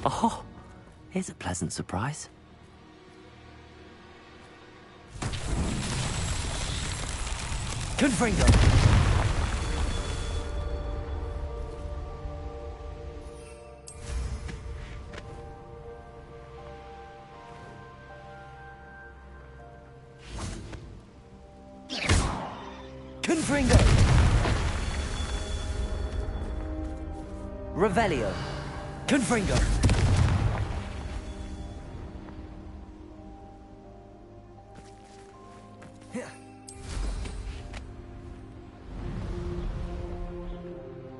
Oh, here's a pleasant surprise. Confringo! Confringo! Revelio! Confringo!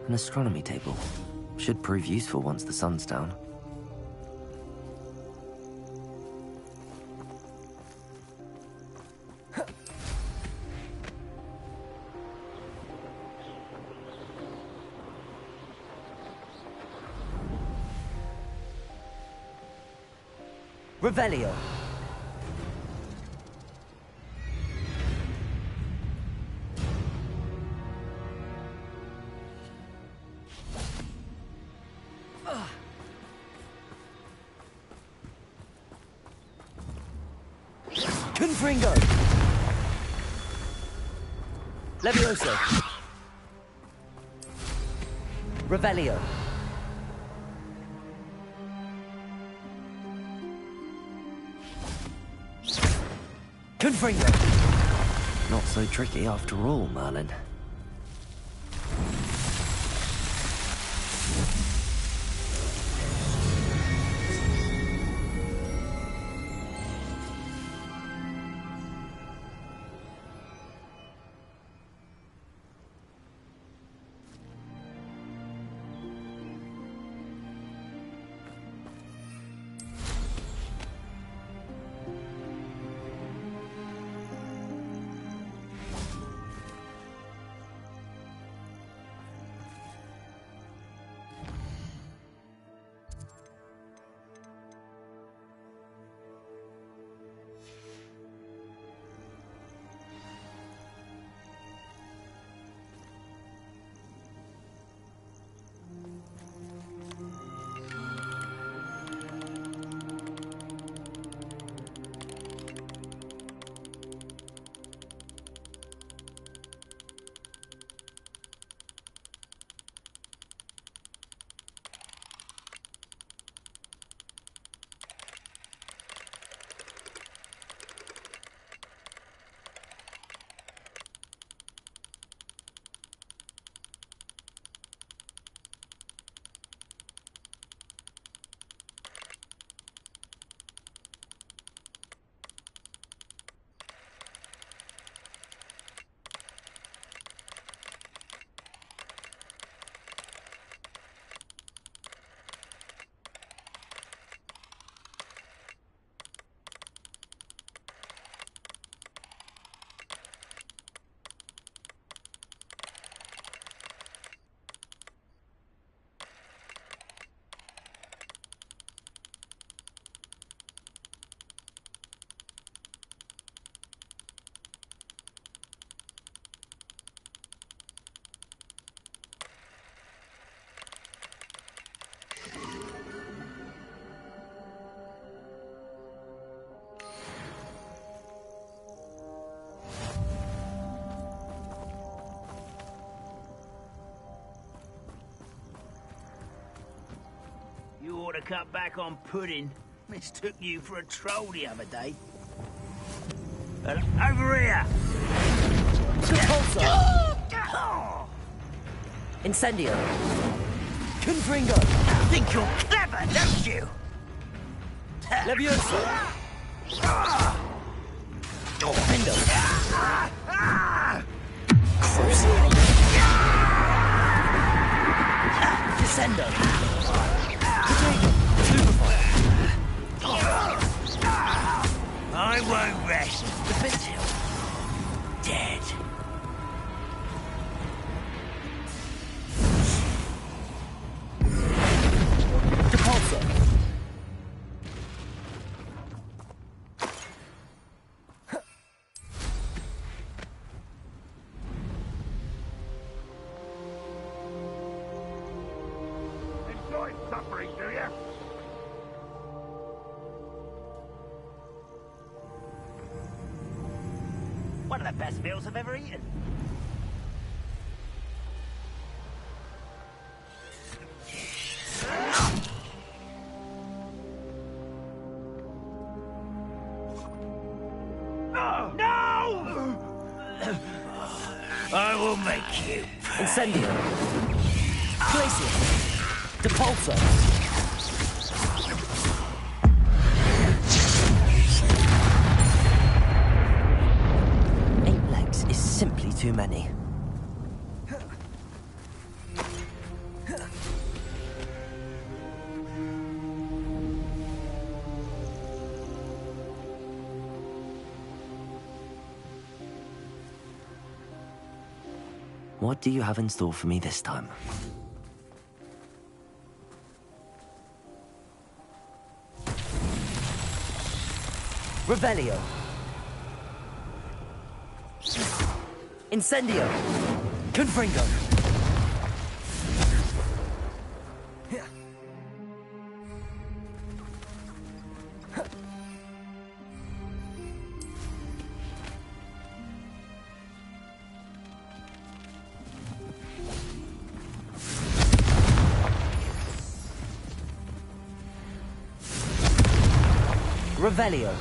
An astronomy table. Should prove useful once the sun's down. Revelio. Confringo. Levioso. Revelio. Confringo. Not so tricky after all, Merlin. You ought to cut back on pudding. Mistook you for a troll the other day. Over here! Repulsor! Incendio! Confringo! Think you're clever, don't you? Levioso! Defendo! Descendo! I won't rest until dead. Repulsor! Enjoy suffering, do you? One of the best meals I've ever eaten. No! I will make you. Incendio. Glacier. Depulso. Eight legs is simply too many. What do you have in store for me this time? Revelio. Incendio. Confringo. Revelio.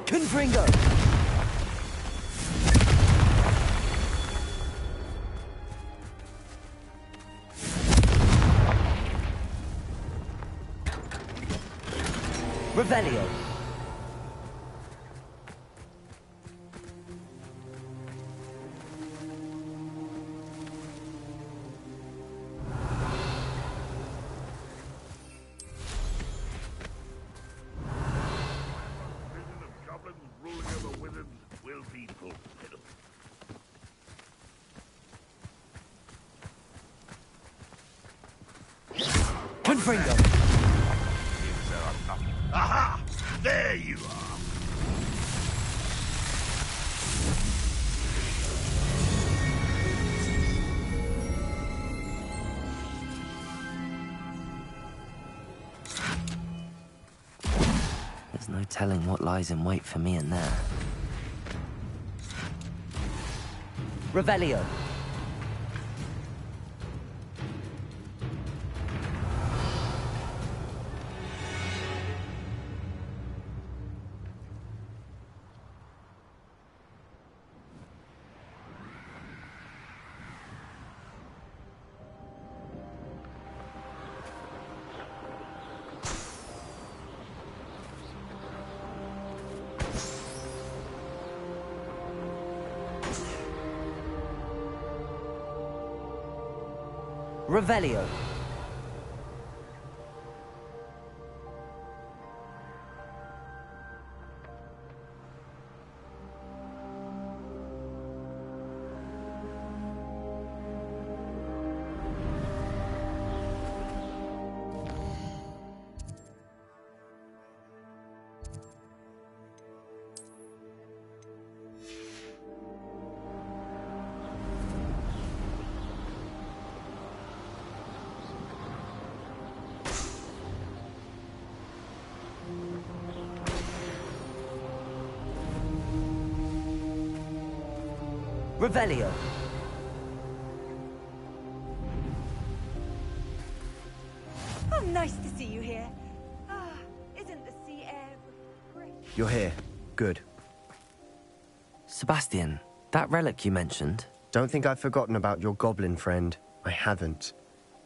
Confringo. Revelio. Confringo. Aha! There you are. There's no telling what lies in wait for me in there. Revelio. Revelio. Revelio. Oh, nice to see you here. Ah, isn't the sea air great? You're here. Good. Sebastian, that relic you mentioned. Don't think I've forgotten about your goblin friend. I haven't.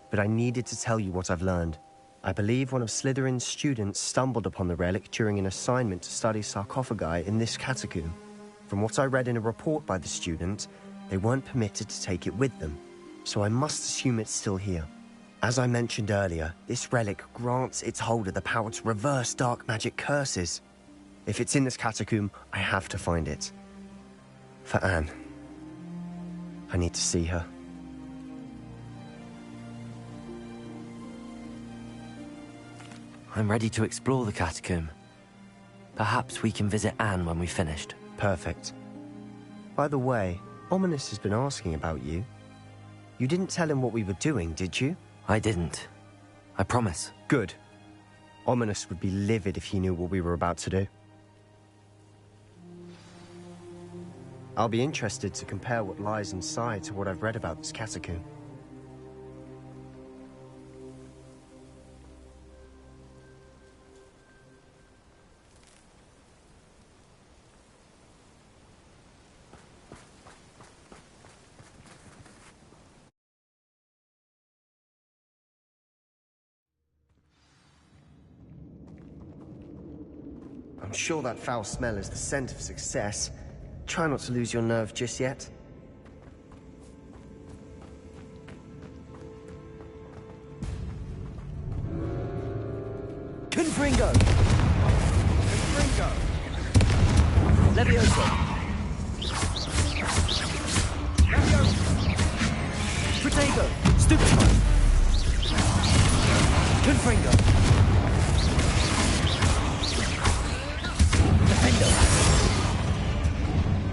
But I needed to tell you what I've learned. I believe one of Slytherin's students stumbled upon the relic during an assignment to study sarcophagi in this catacomb. From what I read in a report by the student, they weren't permitted to take it with them, so I must assume it's still here. As I mentioned earlier, this relic grants its holder the power to reverse dark magic curses. If it's in this catacomb, I have to find it. For Anne. I need to see her. I'm ready to explore the catacomb. Perhaps we can visit Anne when we've finished. Perfect. By the way, Ominous has been asking about you. You didn't tell him what we were doing, did you? I didn't. I promise. Good. Ominis would be livid if he knew what we were about to do. I'll be interested to compare what lies inside to what I've read about this catacomb. I'm sure that foul smell is the scent of success. Try not to lose your nerve just yet. Confringo! Confringo! Levioso! Protego! Stupefy! Confringo!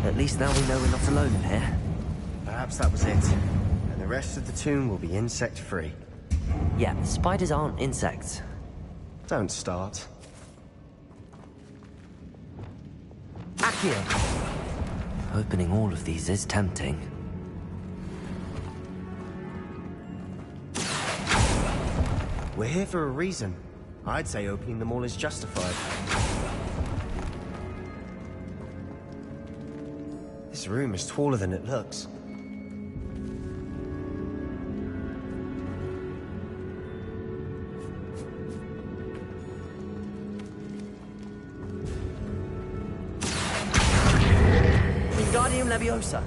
At least now we know we're not alone in here. Perhaps that was it. And the rest of the tomb will be insect-free. Yeah, spiders aren't insects. Don't start. Accio! Opening all of these is tempting. We're here for a reason. I'd say opening them all is justified. This room is taller than it looks. Wingardium Leviosa!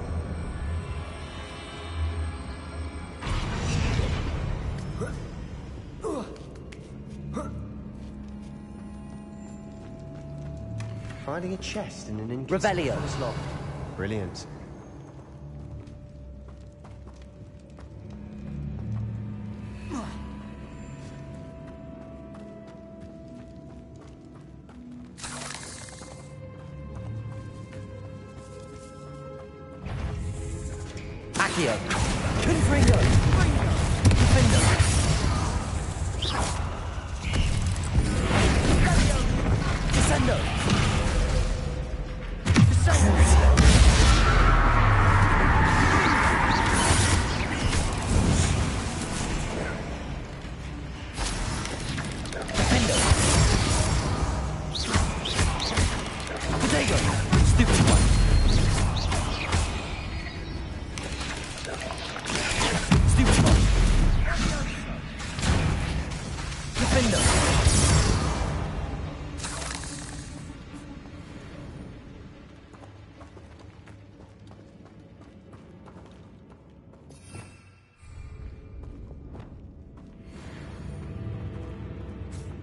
Finding a chest in an Revelio. inconspicuous lock. Brilliant. Accio! Confringo! Defender! Descendo!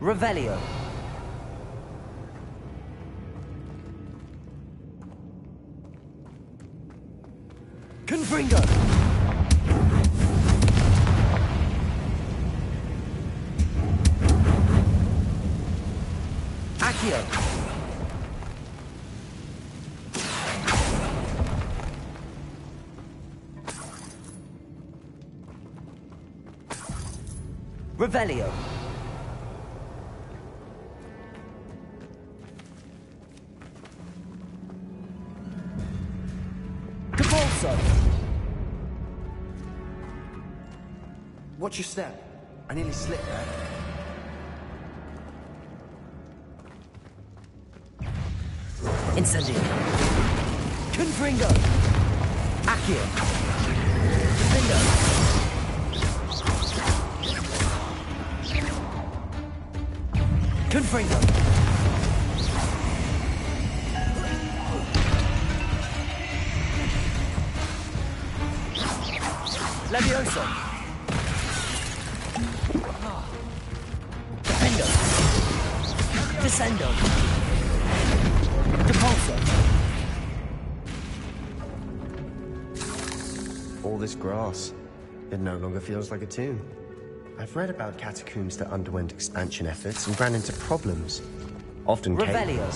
Revelio. Confringo. Accio. Revelio. Watch your step. I nearly slipped there. Incendio. Confringo. Accio. Defendo. Confringo. Levioso. Defendo. Descendo. Depulso. All this grass. It no longer feels like a tomb. I've read about catacombs that underwent expansion efforts and ran into problems. Often Revelio.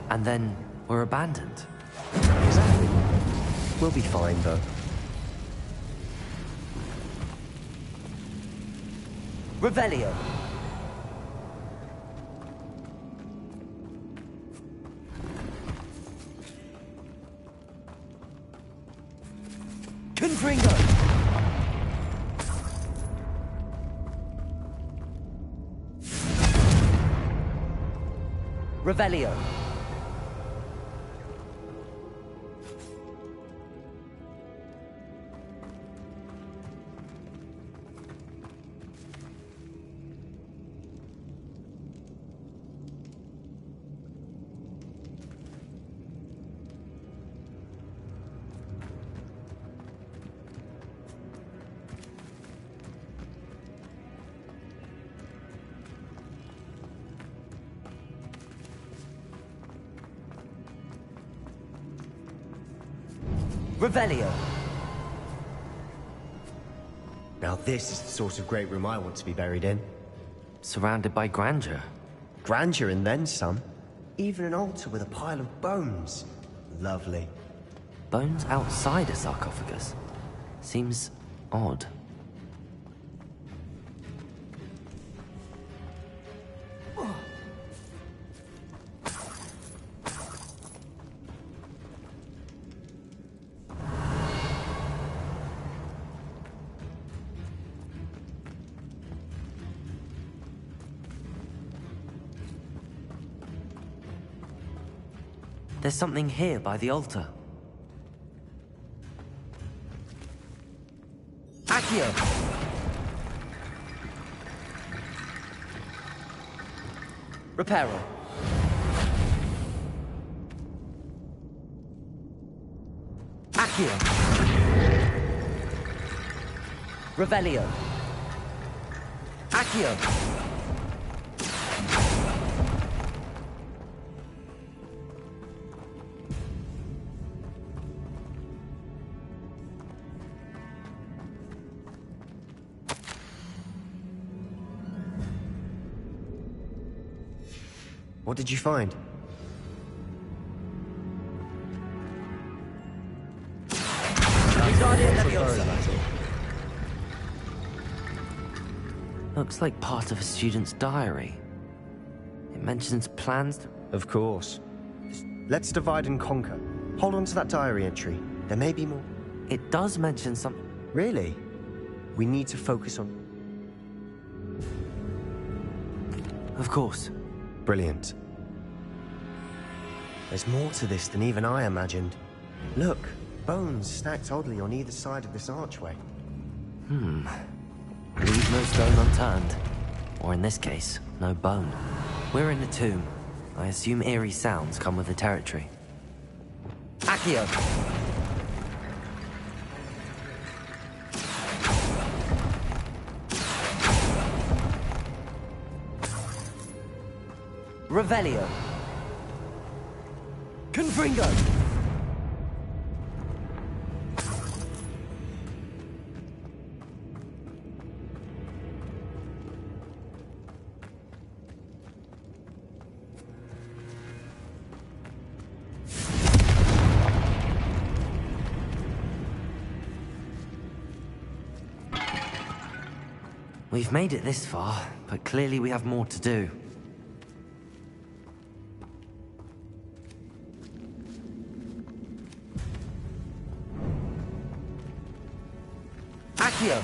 And then were abandoned. Exactly. We'll be fine, though. Revelio. Confringo. Revelio. Revelio. Now this is the sort of great room I want to be buried in. Surrounded by grandeur. Grandeur and then some. Even an altar with a pile of bones. Lovely. Bones outside a sarcophagus. Seems odd. There's something here by the altar. Accio! Reparo. Accio! Revelio. Accio! What did you find? Looks like part of a student's diary. It mentions plans to... Of course. Let's divide and conquer. Hold on to that diary entry. There may be more. It does mention some... Really? We need to focus on... Of course. Brilliant. There's more to this than even I imagined. Look, bones stacked oddly on either side of this archway. Leave no stone unturned. Or in this case, no bone. We're in a tomb. I assume eerie sounds come with the territory. Accio! Revelio. Confringo. We've made it this far, but clearly we have more to do. Accio!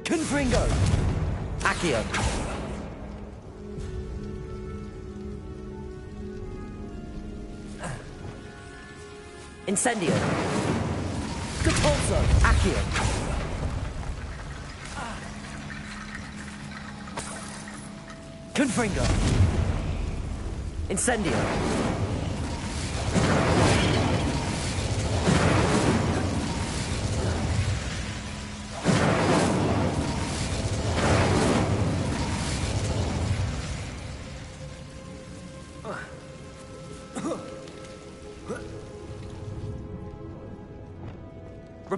Confringo! Accio! Incendio! Capulso! Accio! Confringo! Incendio!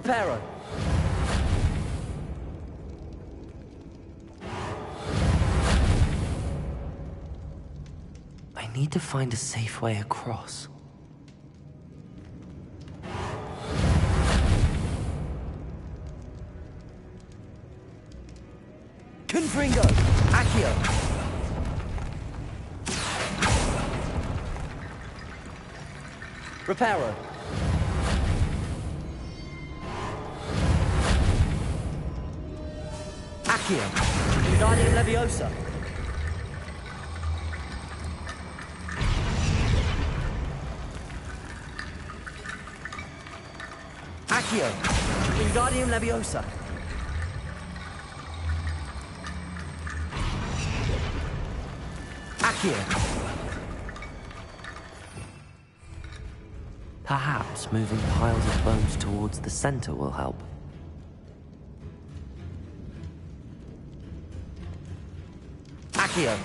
Reparo! I need to find a safe way across. Confringo! Accio! Reparo! Accio! Wingardium Leviosa! Accio! Wingardium Leviosa! Accio! Perhaps moving piles of bones towards the center will help. Accio!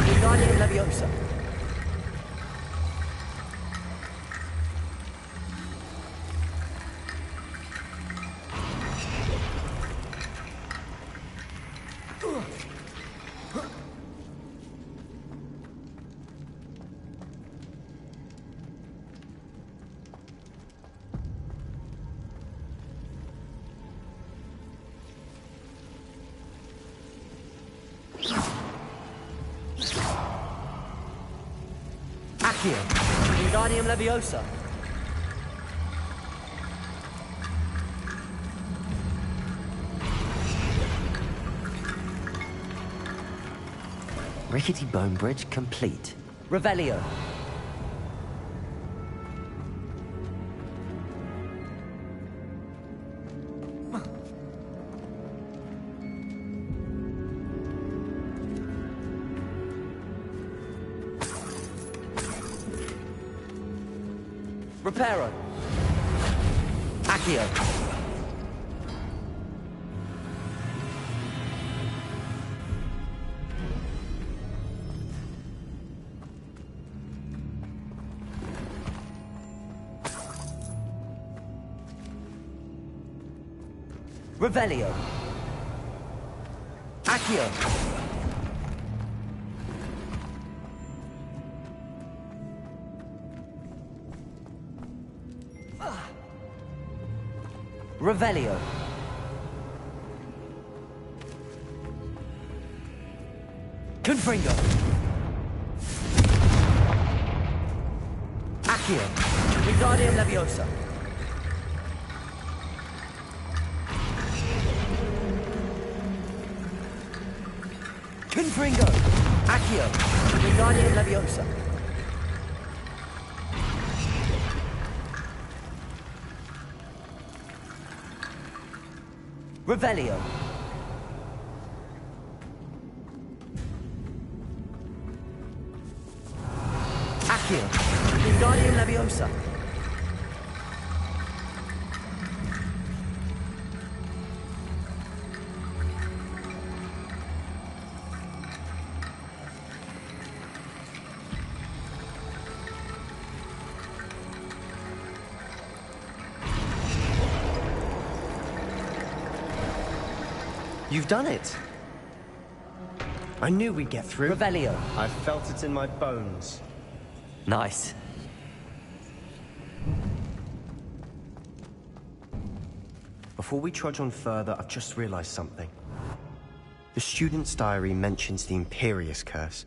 Wingardium Leviosa! Accio! Wingardium Leviosa! Rickety Bone Bridge complete. Revelio! Reparo! Accio! Revelio! Accio! Revelio! Confringo! Accio! Wingardium Leviosa! Confringo! Accio! Wingardium Leviosa! Revelio! Accio! Wingardium Leviosa! You've done it! I knew we'd get through. Revelio! I felt it in my bones. Nice. Before we trudge on further, I've just realized something. The student's diary mentions the Imperius Curse.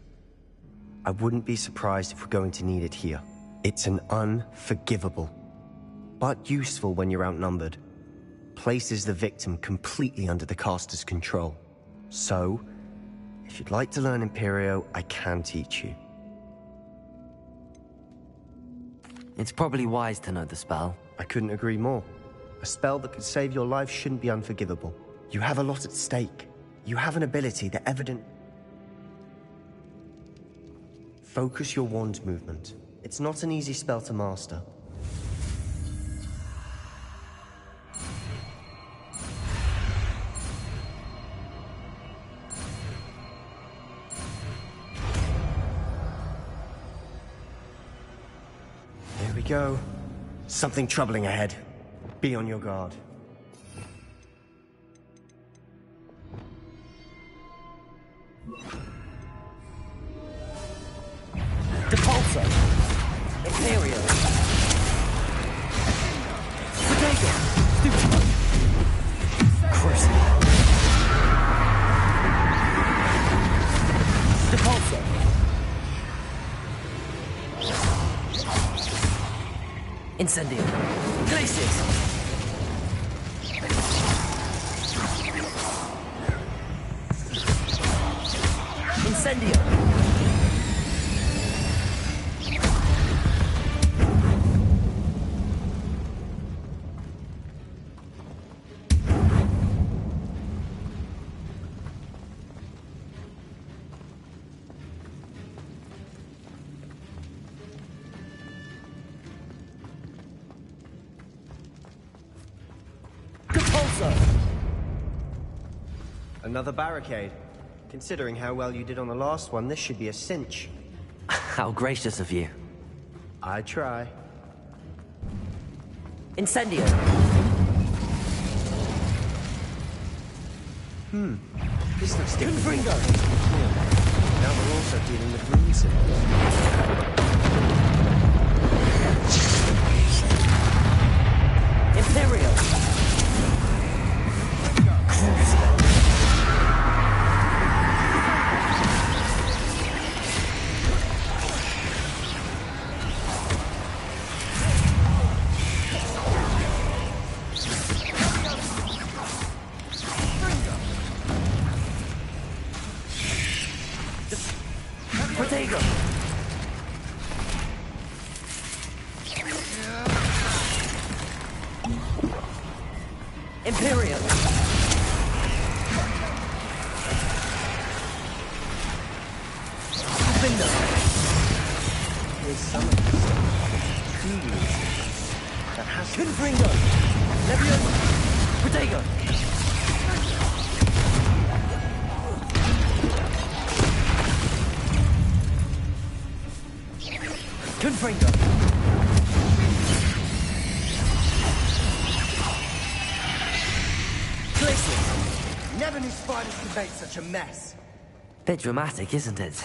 I wouldn't be surprised if we're going to need it here. It's an unforgivable, but useful when you're outnumbered. Places the victim completely under the caster's control. So, if you'd like to learn Imperio, I can teach you. It's probably wise to know the spell. I couldn't agree more. A spell that could save your life shouldn't be unforgivable. You have a lot at stake. You have an ability that evident... Focus your wand movement. It's not an easy spell to master. go. Something troubling ahead. Be on your guard. Depulso! Imperial! Bodega! Studio! Crucible! Depulso! Incendio! Glacius! Incendio! Another barricade. Considering how well you did on the last one, this should be a cinch. How gracious of you. I try. Incendio! This looks different. Confringo! Now we're also dealing with rune symbols. Imperial! Protego! Imperial! Findo! There's some of this truly that has to Confringo! Leviosa! Protego! Confringo! Glacius! Never knew spiders could make such a mess. Bit dramatic, isn't it?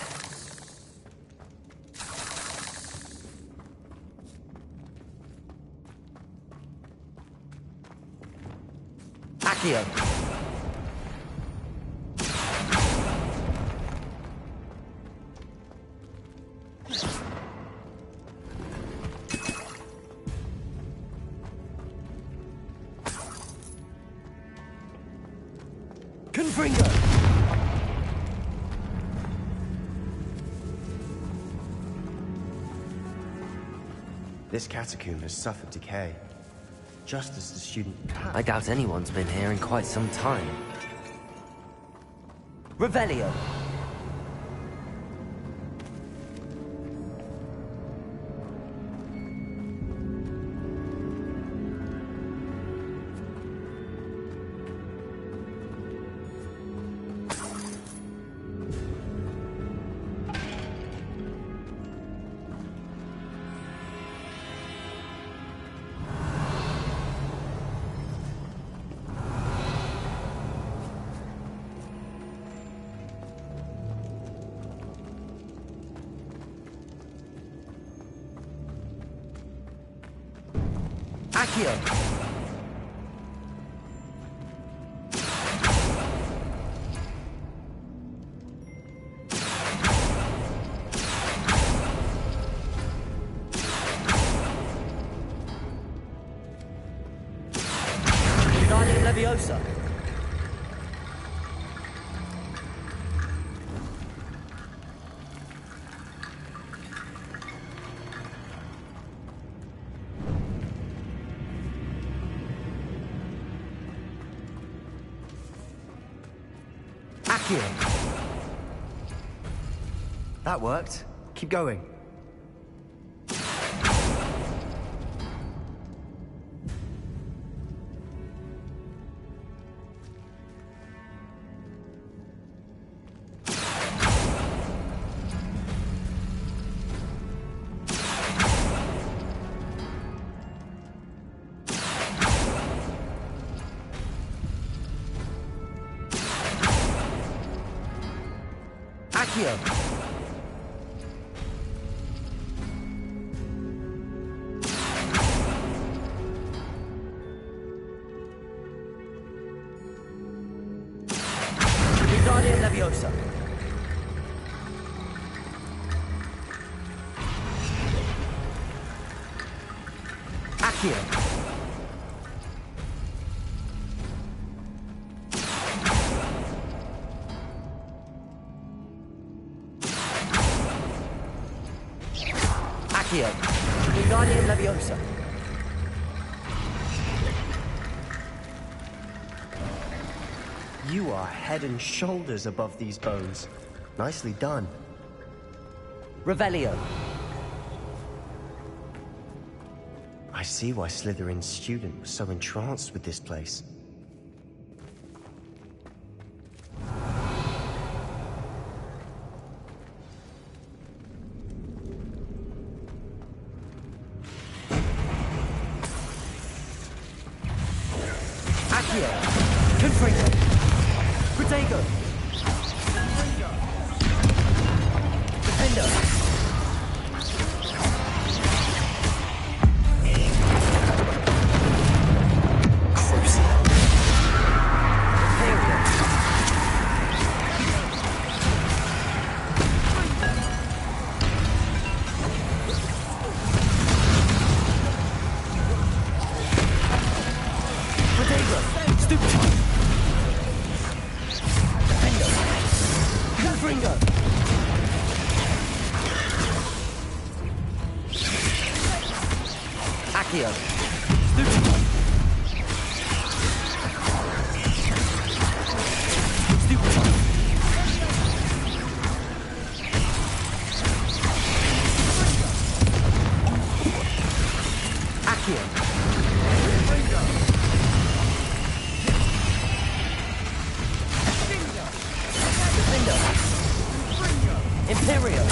Accio! Confringo! This catacomb has suffered decay, just as the student. I doubt anyone's been here in quite some time. Revelio! Accio! Guardian Leviosa! Accio! That worked. Keep going. Accio! Wingardium Leviosa! Accio! Accio! Wingardium Leviosa! You are head and shoulders above these bones. Nicely done. Revelio! I see why Slytherin's student was so entranced with this place. Accio! Confringo! Protego! Defender! Crucial! Imperial! Protego! Stupefy! Defender! Confringo! Accio! Stupefy! Stupefy! Accio! Defender! Imperial!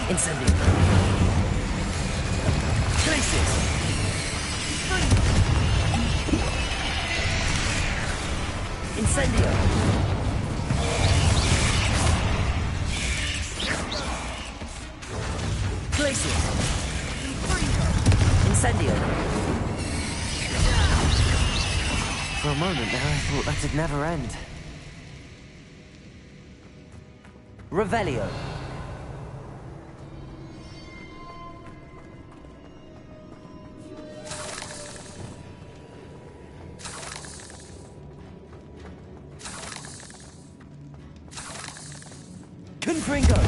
Incendio! Glacius! Incendio! Glacius! Incendio! For a moment there, I thought that'd never end. Revelio! Confringo!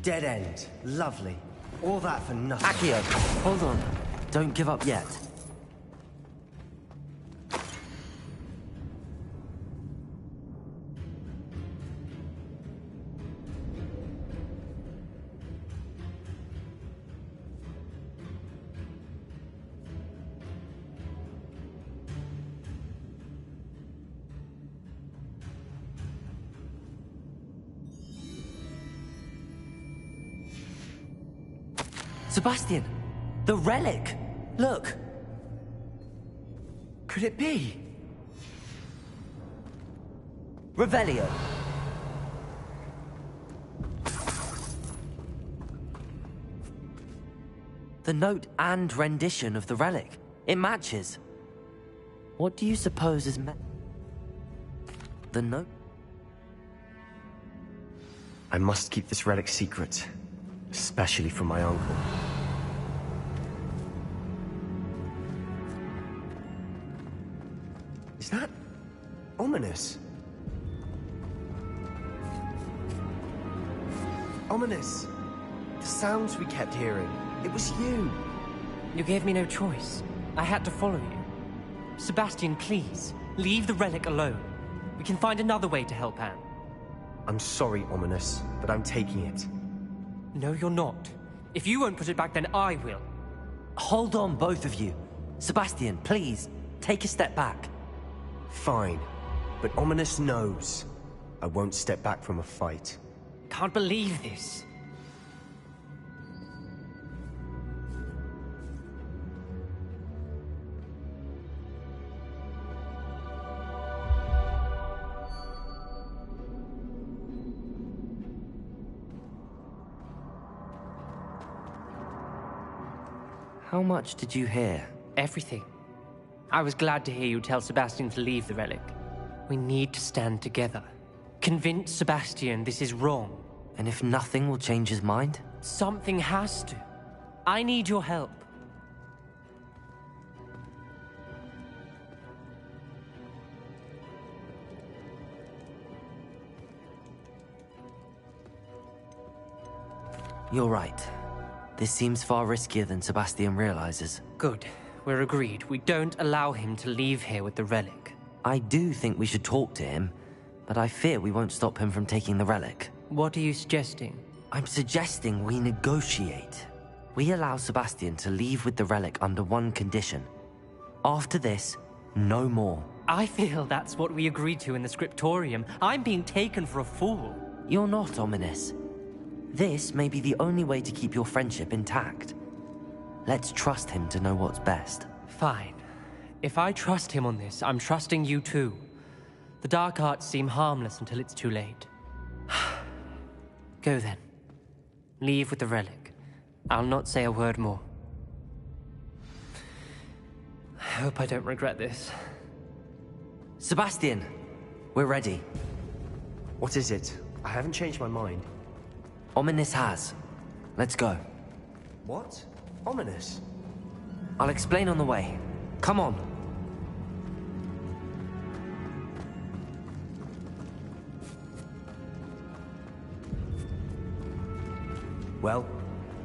Dead end. Lovely. All that for nothing. Accio! Hold on. Don't give up yet. Sebastian! The relic! Look! Could it be? Revelio! The note and rendition of the relic. It matches. What do you suppose is the note? I must keep this relic secret. Especially from my uncle. Is that ominous? Ominous! The sounds we kept hearing. It was you! You gave me no choice. I had to follow you. Sebastian, please, leave the relic alone. We can find another way to help Anne. I'm sorry, Ominous, but I'm taking it. No, you're not. If you won't put it back, then I will. Hold on, both of you. Sebastian, please, take a step back. Fine, but Ominous knows. I won't step back from a fight. Can't believe this. How much did you hear? Everything. I was glad to hear you tell Sebastian to leave the relic. We need to stand together. Convince Sebastian this is wrong. And if nothing will change his mind? Something has to. I need your help. You're right. This seems far riskier than Sebastian realizes. Good. We're agreed. We don't allow him to leave here with the relic. I do think we should talk to him, but I fear we won't stop him from taking the relic. What are you suggesting? I'm suggesting we negotiate. We allow Sebastian to leave with the relic under one condition. After this, no more. I feel that's what we agreed to in the scriptorium. I'm being taken for a fool. You're not, Ominis. This may be the only way to keep your friendship intact. Let's trust him to know what's best. Fine. If I trust him on this, I'm trusting you too. The dark arts seem harmless until it's too late. Go then. Leave with the relic. I'll not say a word more. I hope I don't regret this. Sebastian! We're ready. What is it? I haven't changed my mind. Ominis has. Let's go. What? Ominis? I'll explain on the way. Come on. Well,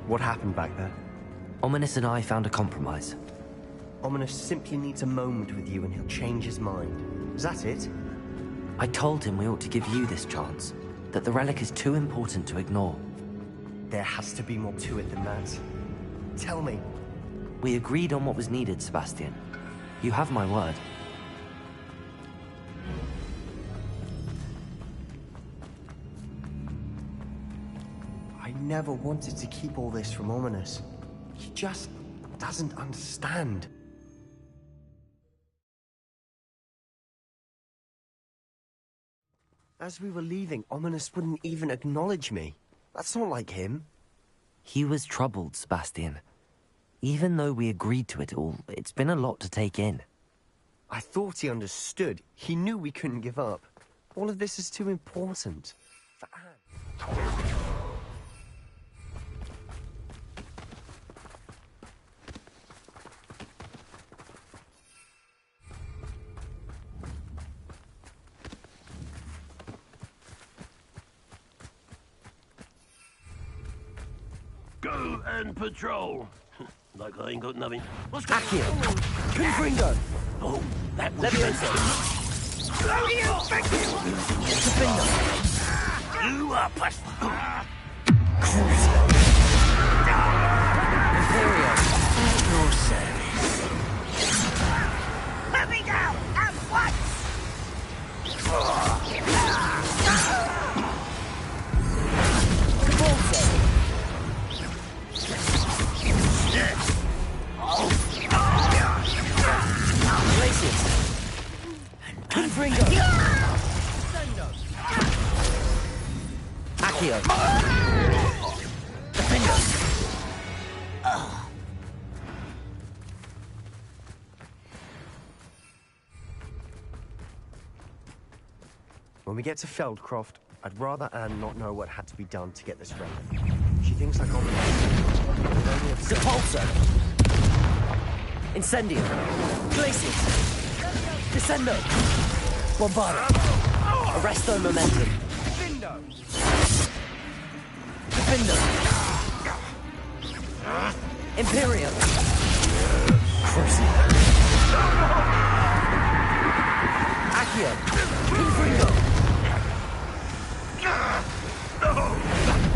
what happened back there? Ominis and I found a compromise. Ominis simply needs a moment with you and he'll change his mind. Is that it? I told him we ought to give you this chance, that the relic is too important to ignore. There has to be more to it than that. Tell me. We agreed on what was needed, Sebastian. You have my word. I never wanted to keep all this from Ominis. He just doesn't understand. As we were leaving, Ominis wouldn't even acknowledge me. That's not like him. He was troubled, Sebastian. Even though we agreed to it all, it's been a lot to take in. I thought he understood. He knew we couldn't give up. All of this is too important. For Anne. Go and patrol. Like I ain't got nothing. What's Accio! Confringo! Oh, that was Levioso! Defender! You are past. Crucio! Imperio! Your service. Let me down at once! Confringo! Accio! Defender! When we get to Feldcroft, I'd rather Anne not know what had to be done to get this relic. She thinks like Ominis. Sepulso! Incendio! Glacius! Descendo! Bombardo! Arresto Momentum! Defendo! Imperium! Crucio! Accio! Confringo!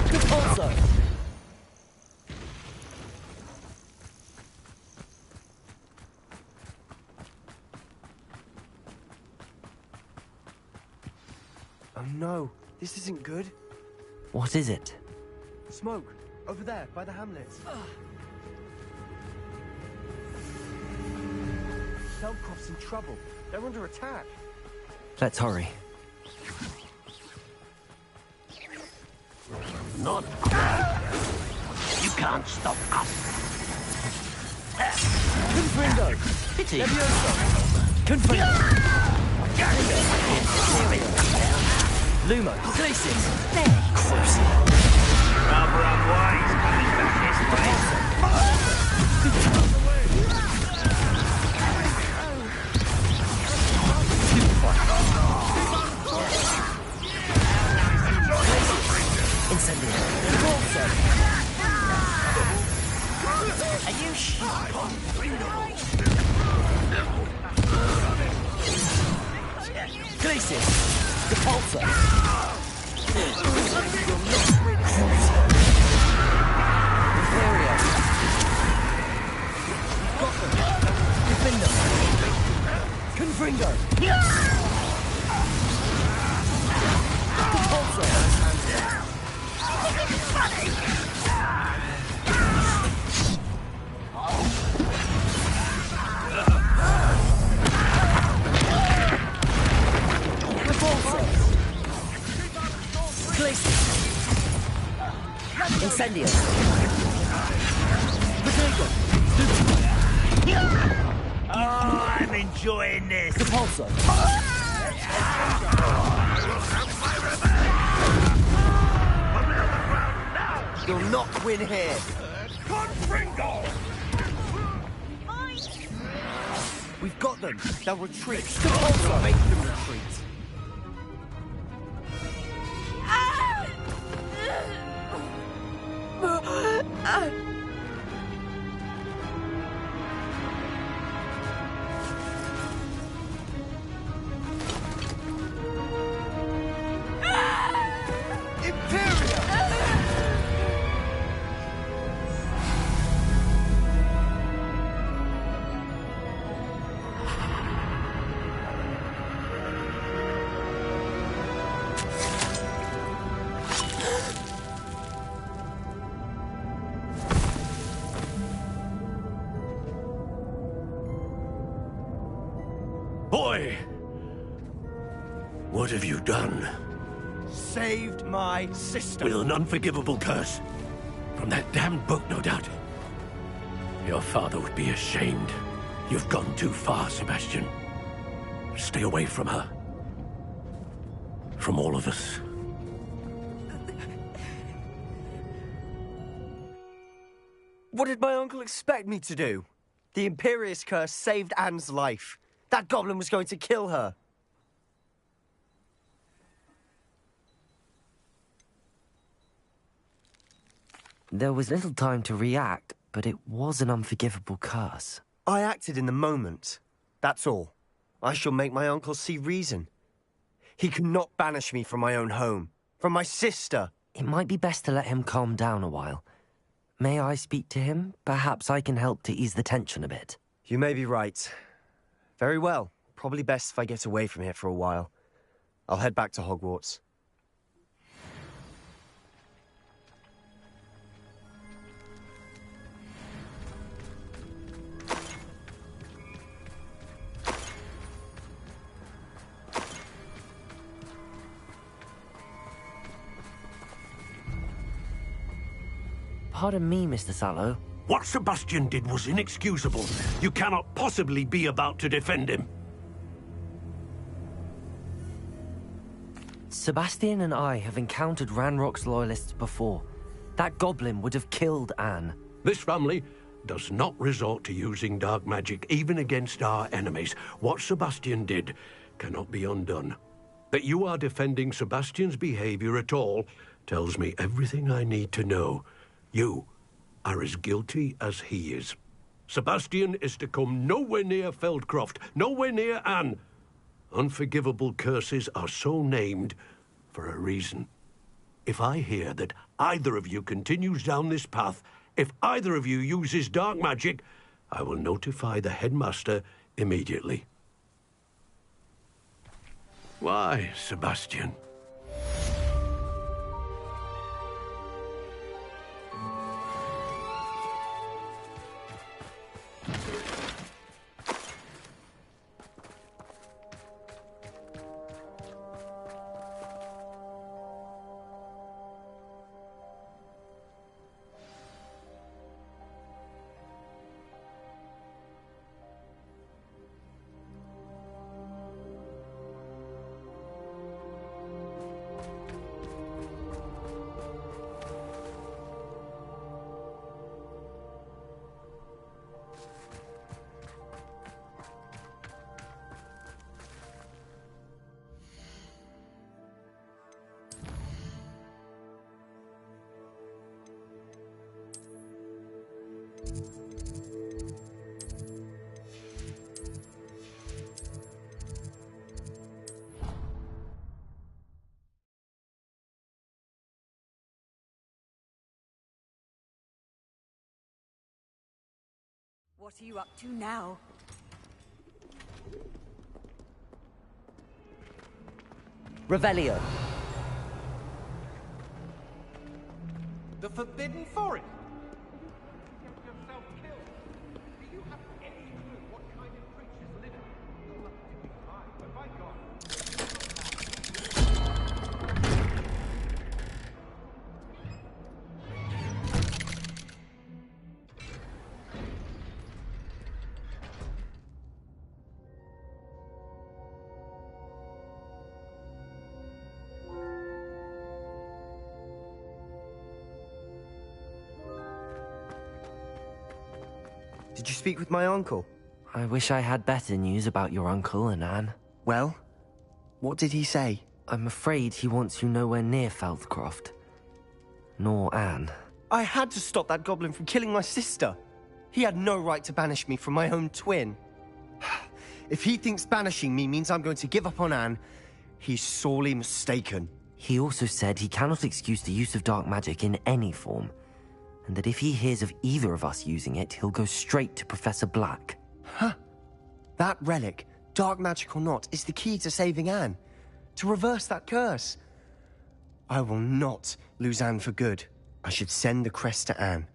Depulso! Oh no, this isn't good. What is it? Smoke, over there, by the hamlets. Feldcroft's in trouble. They're under attack. Let's hurry. Not. You can't stop us. Confringo! Pity. Levioso! Confringo! Lumo! Glacis! Crucial. Rather unwise coming back this way. Incendiary. Are you Glacis! Repulsor! Imperio! Gotham! Defender! Confringo! Repulsor! Incendio. Oh, I'm enjoying this. Repulsor. You'll not win here. We've got them. They'll retreat. Repulsor. Make them retreat. Boy! What have you done? Saved my sister. With an unforgivable curse. From that damned book, no doubt. Your father would be ashamed. You've gone too far, Sebastian. Stay away from her. From all of us. What did my uncle expect me to do? The Imperius curse saved Anne's life. That goblin was going to kill her. There was little time to react, but it was an unforgivable curse. I acted in the moment. That's all. I shall make my uncle see reason. He cannot banish me from my own home, from my sister. It might be best to let him calm down a while. May I speak to him? Perhaps I can help to ease the tension a bit. You may be right. Very well. Probably best if I get away from here for a while. I'll head back to Hogwarts. Pardon me, Mr. Sallow. What Sebastian did was inexcusable. You cannot possibly be about to defend him. Sebastian and I have encountered Ranrock's loyalists before. That goblin would have killed Anne. This family does not resort to using dark magic, even against our enemies. What Sebastian did cannot be undone. That you are defending Sebastian's behavior at all tells me everything I need to know. You are as guilty as he is. Sebastian is to come nowhere near Feldcroft, nowhere near Anne. Unforgivable curses are so named for a reason. If I hear that either of you continues down this path, if either of you uses dark magic, I will notify the headmaster immediately. Why, Sebastian? What are you up to now? Revelio. The Forbidden Forest? Get yourself killed. Do you have any clue what kind of creatures live in it? You're lucky to be alive, but by God. Did you speak with my uncle? I wish I had better news about your uncle and Anne. Well, what did he say? I'm afraid he wants you nowhere near Feldcroft. Nor Anne. I had to stop that goblin from killing my sister. He had no right to banish me from my own twin. If he thinks banishing me means I'm going to give up on Anne, he's sorely mistaken. He also said he cannot excuse the use of dark magic in any form, and that if he hears of either of us using it, he'll go straight to Professor Black. Huh. That relic, dark magic or not, is the key to saving Anne. To reverse that curse. I will not lose Anne for good. I should send the crest to Anne.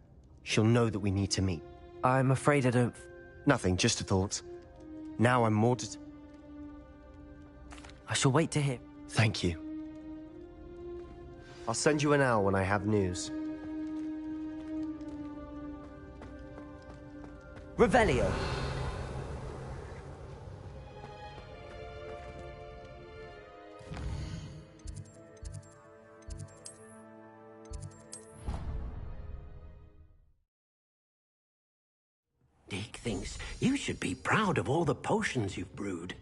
She'll know that we need to meet. I'm afraid I don't... Nothing, just a thought. Now I'm more I shall wait to hear... Thank you. I'll send you an owl when I have news. Revelio. Dick thinks you should be proud of all the potions you've brewed.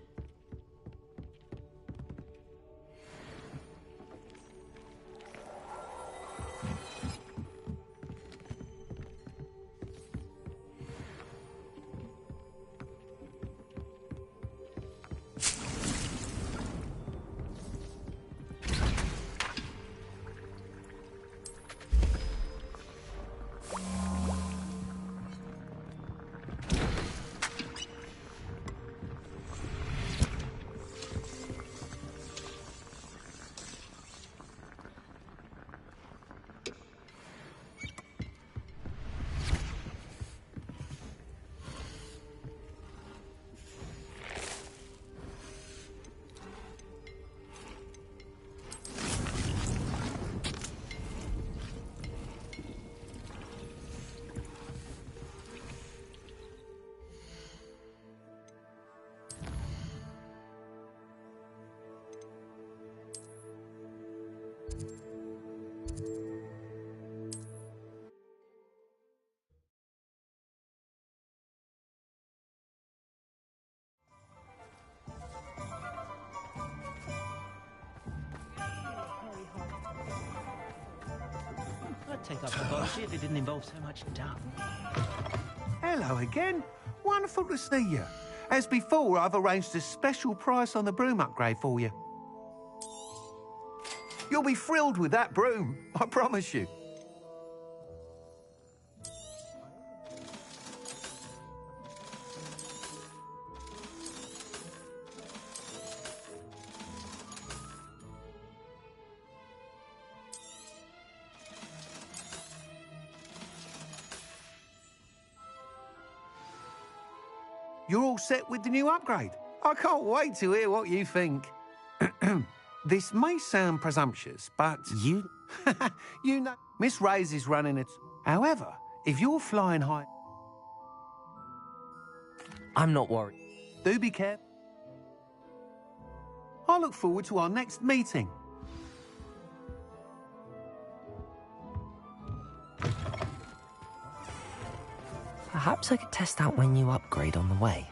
I'd take up the bossy if it didn't involve so much dung. Hello again. Wonderful to see you. As before, I've arranged a special price on the broom upgrade for you. You'll be thrilled with that broom, I promise you. You're all set with the new upgrade. I can't wait to hear what you think. This may sound presumptuous, but... You... you know, Miss Reyes is running it. However, if you're flying high... I'm not worried. Do be careful. I look forward to our next meeting. Perhaps I could test out my new upgrade on the way.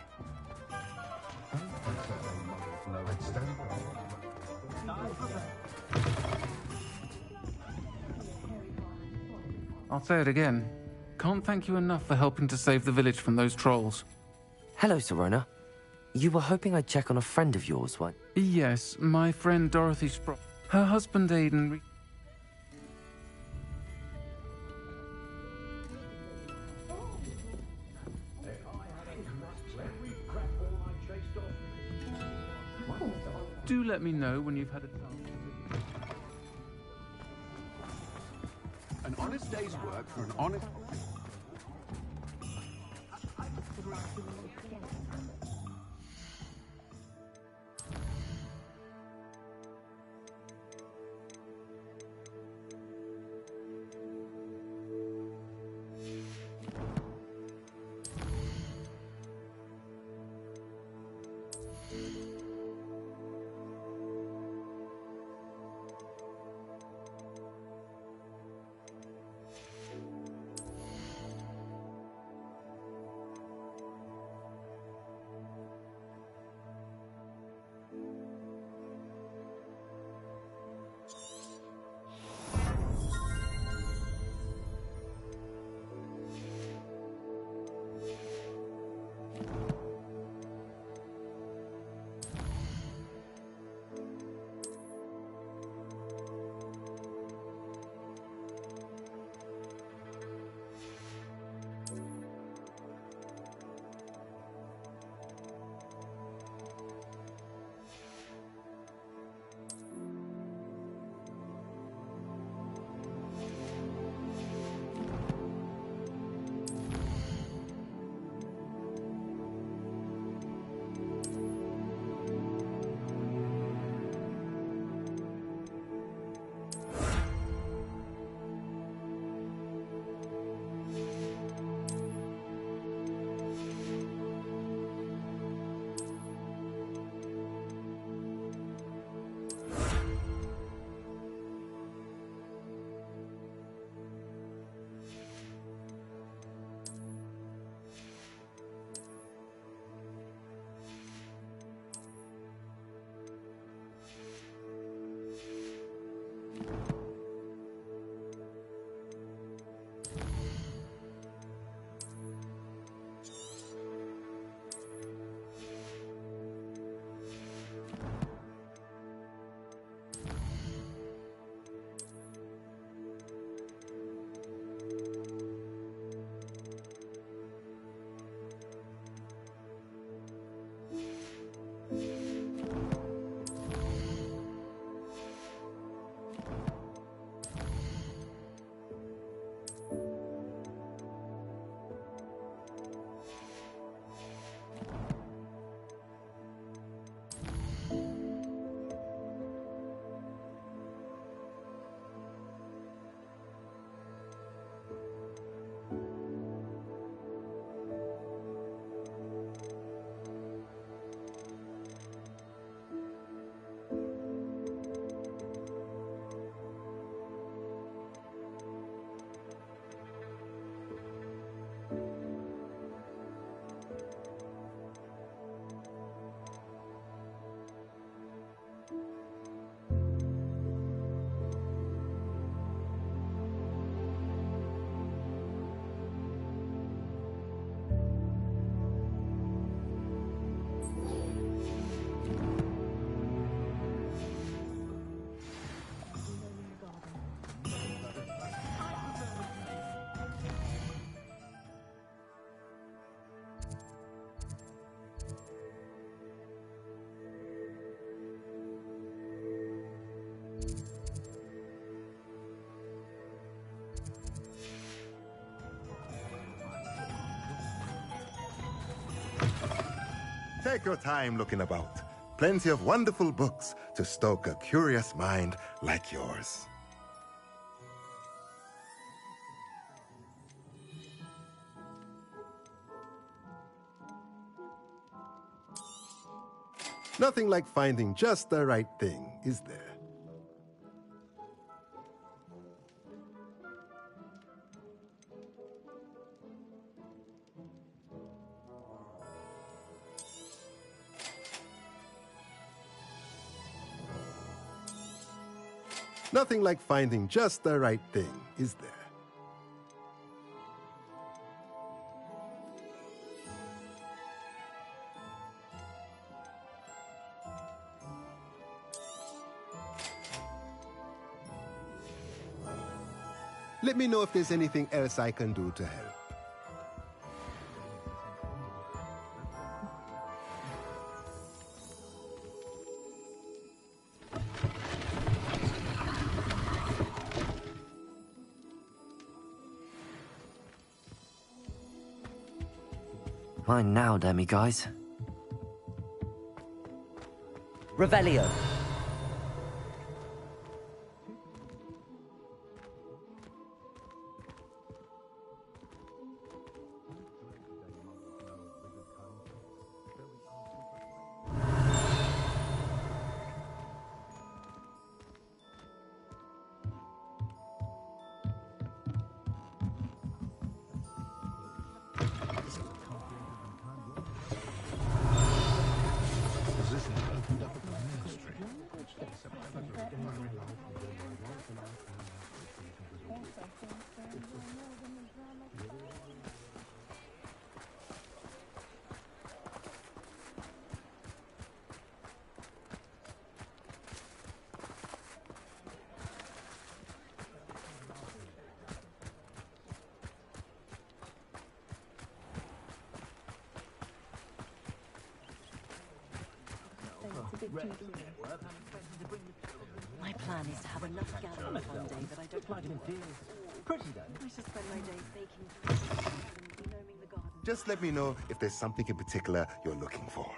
I'll say it again. can't thank you enough for helping to save the village from those trolls. Hello, Sirona. You were hoping I'd check on a friend of yours, what? Yes, my friend Dorothy Sprott. Her husband Aiden... Do let me know when you've had a chance. An honest day's work for an honest... Take your time looking about. Plenty of wonderful books to stoke a curious mind like yours. Nothing like finding just the right thing, is there? Nothing like finding just the right thing, is there? Let me know if there's anything else I can do to help. Mine now, demi-guys. Revelio. My plan is to have enough gathering one day that I don't like to Pretty done. I should spend my days baking and gnoming the garden. Just let me know if there's something in particular you're looking for.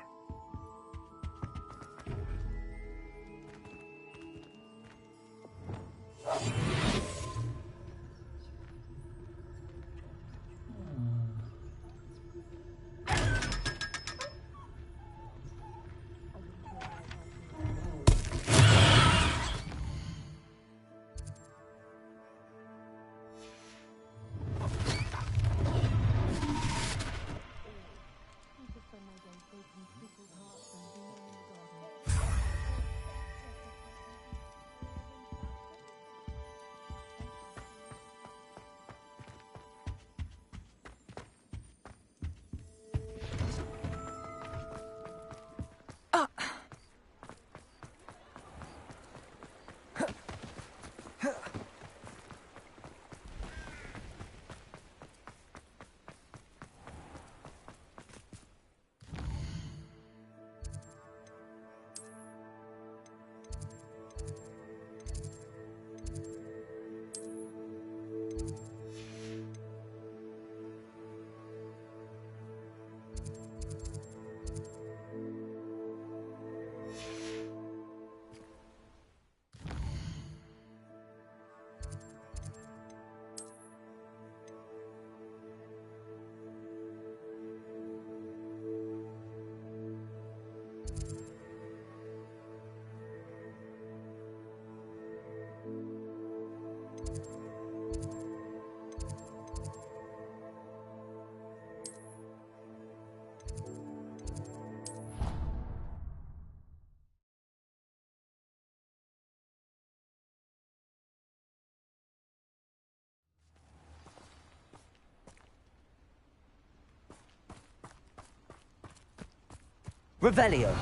Revelio.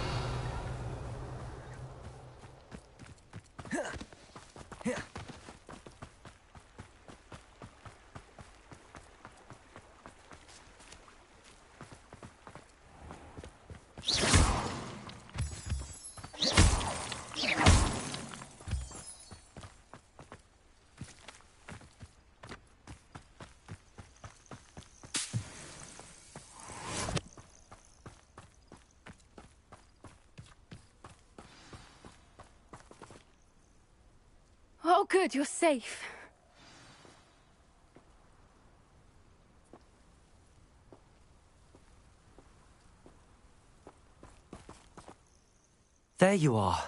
Oh, good, you're safe. There you are.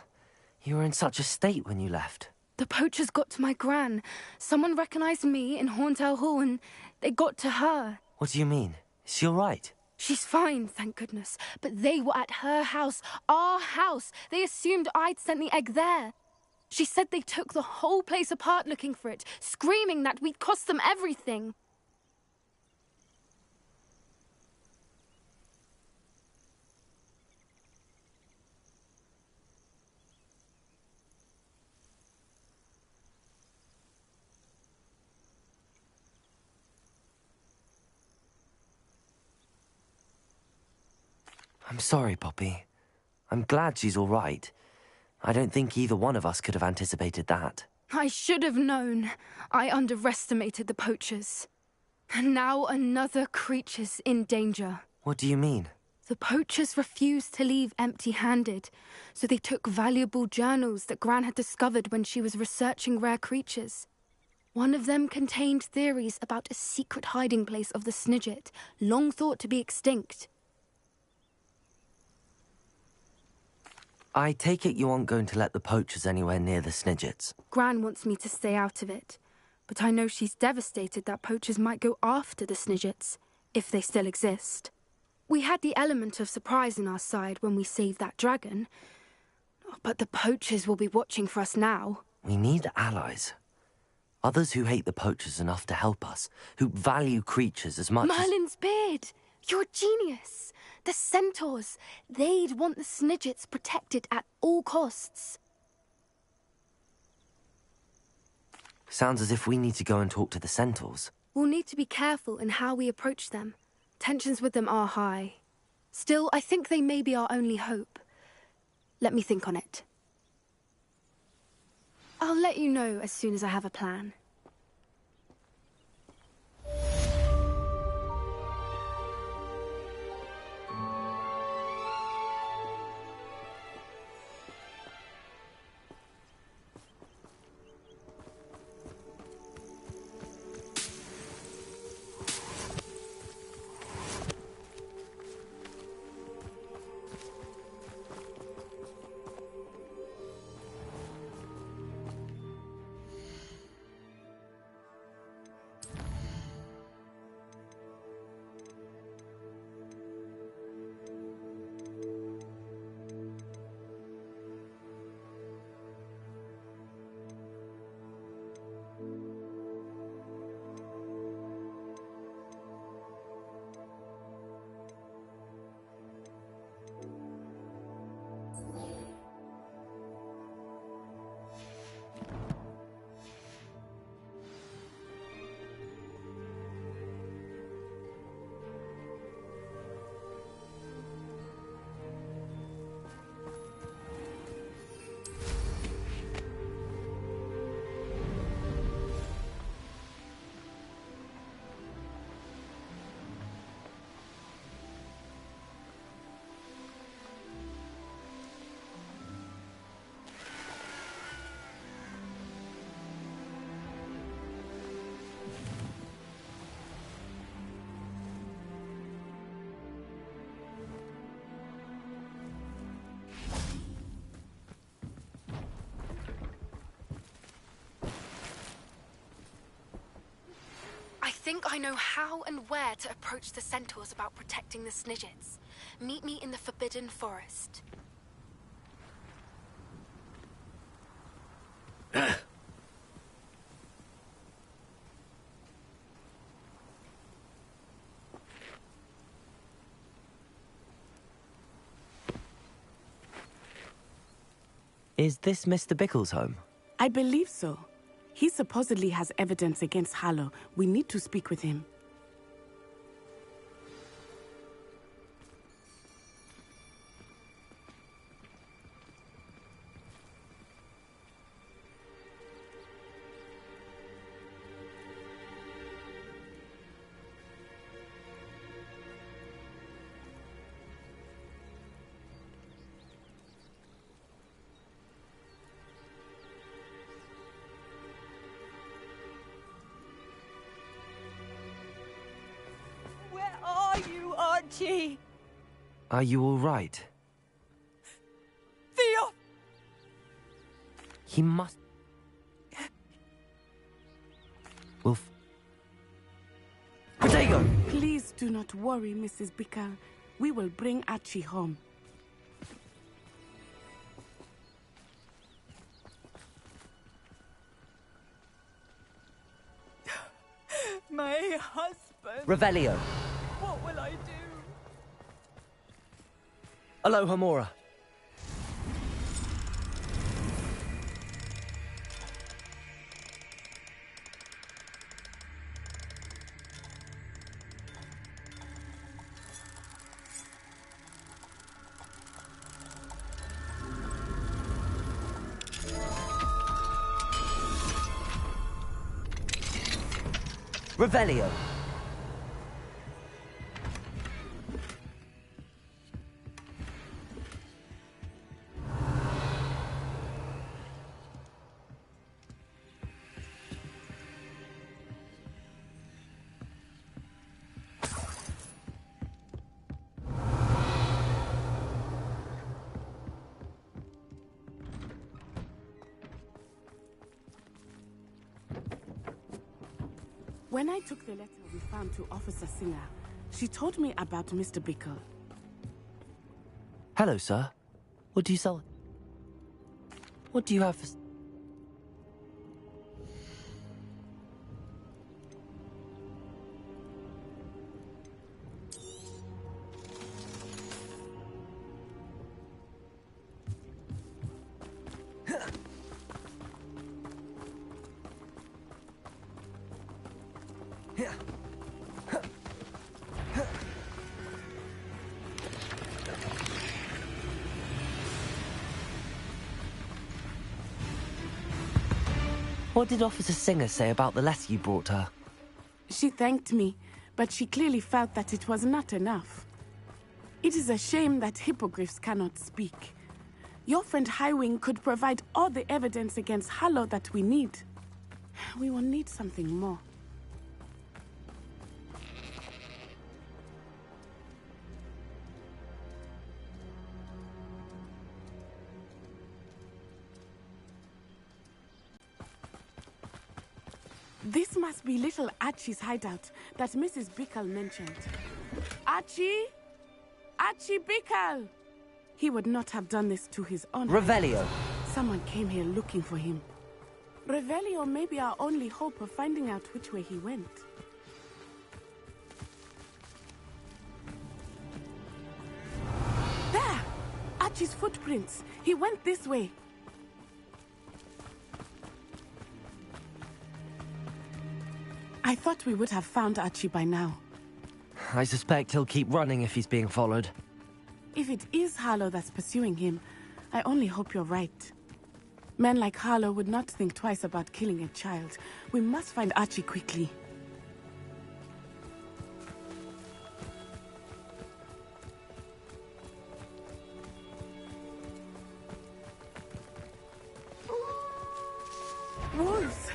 You were in such a state when you left. The poachers got to my gran. Someone recognized me in Horntail Hall and they got to her. What do you mean? Is she all right? She's fine, thank goodness. But they were at her house, our house. They assumed I'd sent the egg there. She said they took the whole place apart looking for it, screaming that we'd cost them everything. I'm sorry, Poppy. I'm glad she's all right. I don't think either one of us could have anticipated that. I should have known. I underestimated the poachers. And now another creature's in danger. What do you mean? The poachers refused to leave empty-handed, so they took valuable journals that Gran had discovered when she was researching rare creatures. One of them contained theories about a secret hiding place of the Snidget, long thought to be extinct. I take it you aren't going to let the poachers anywhere near the Snidgets. Gran wants me to stay out of it, but I know she's devastated that poachers might go after the Snidgets, if they still exist. We had the element of surprise on our side when we saved that dragon, but the poachers will be watching for us now. We need allies. Others who hate the poachers enough to help us, who value creatures as much Merlin's beard! You're a genius! The centaurs! They'd want the Snidgets protected at all costs. Sounds as if we need to go and talk to the centaurs. We'll need to be careful in how we approach them. Tensions with them are high. Still, I think they may be our only hope. Let me think on it. I'll let you know as soon as I have a plan. I think I know how and where to approach the centaurs about protecting the Snidgets. Meet me in the Forbidden Forest. Is this Mr. Bickle's home? I believe so. He supposedly has evidence against Harlow. We need to speak with him. Archie! Are you all right? Theo! He must... Protego! Please do not worry, Mrs. Bickle. We will bring Archie home. My husband! Revelio! What will I do? Aloha Mora. Revelio. When I took the letter we found to Officer Singer, she told me about Mr. Bickle. Hello, sir. What do you sell? What do you have for... What did Officer Singer say about the letter you brought her? She thanked me, but she clearly felt that it was not enough. It is a shame that hippogriffs cannot speak. Your friend Highwing could provide all the evidence against Harlow that we need. We will need something more. This must be little Archie's hideout that Mrs. Bickle mentioned. Archie? Archie Bickle! He would not have done this to his own Revelio. hideout. Someone came here looking for him. Revelio may be our only hope of finding out which way he went. There! Archie's footprints. He went this way. I thought we would have found Archie by now. I suspect he'll keep running if he's being followed. If it is Harlow that's pursuing him, I only hope you're right. Men like Harlow would not think twice about killing a child. We must find Archie quickly. Wolves!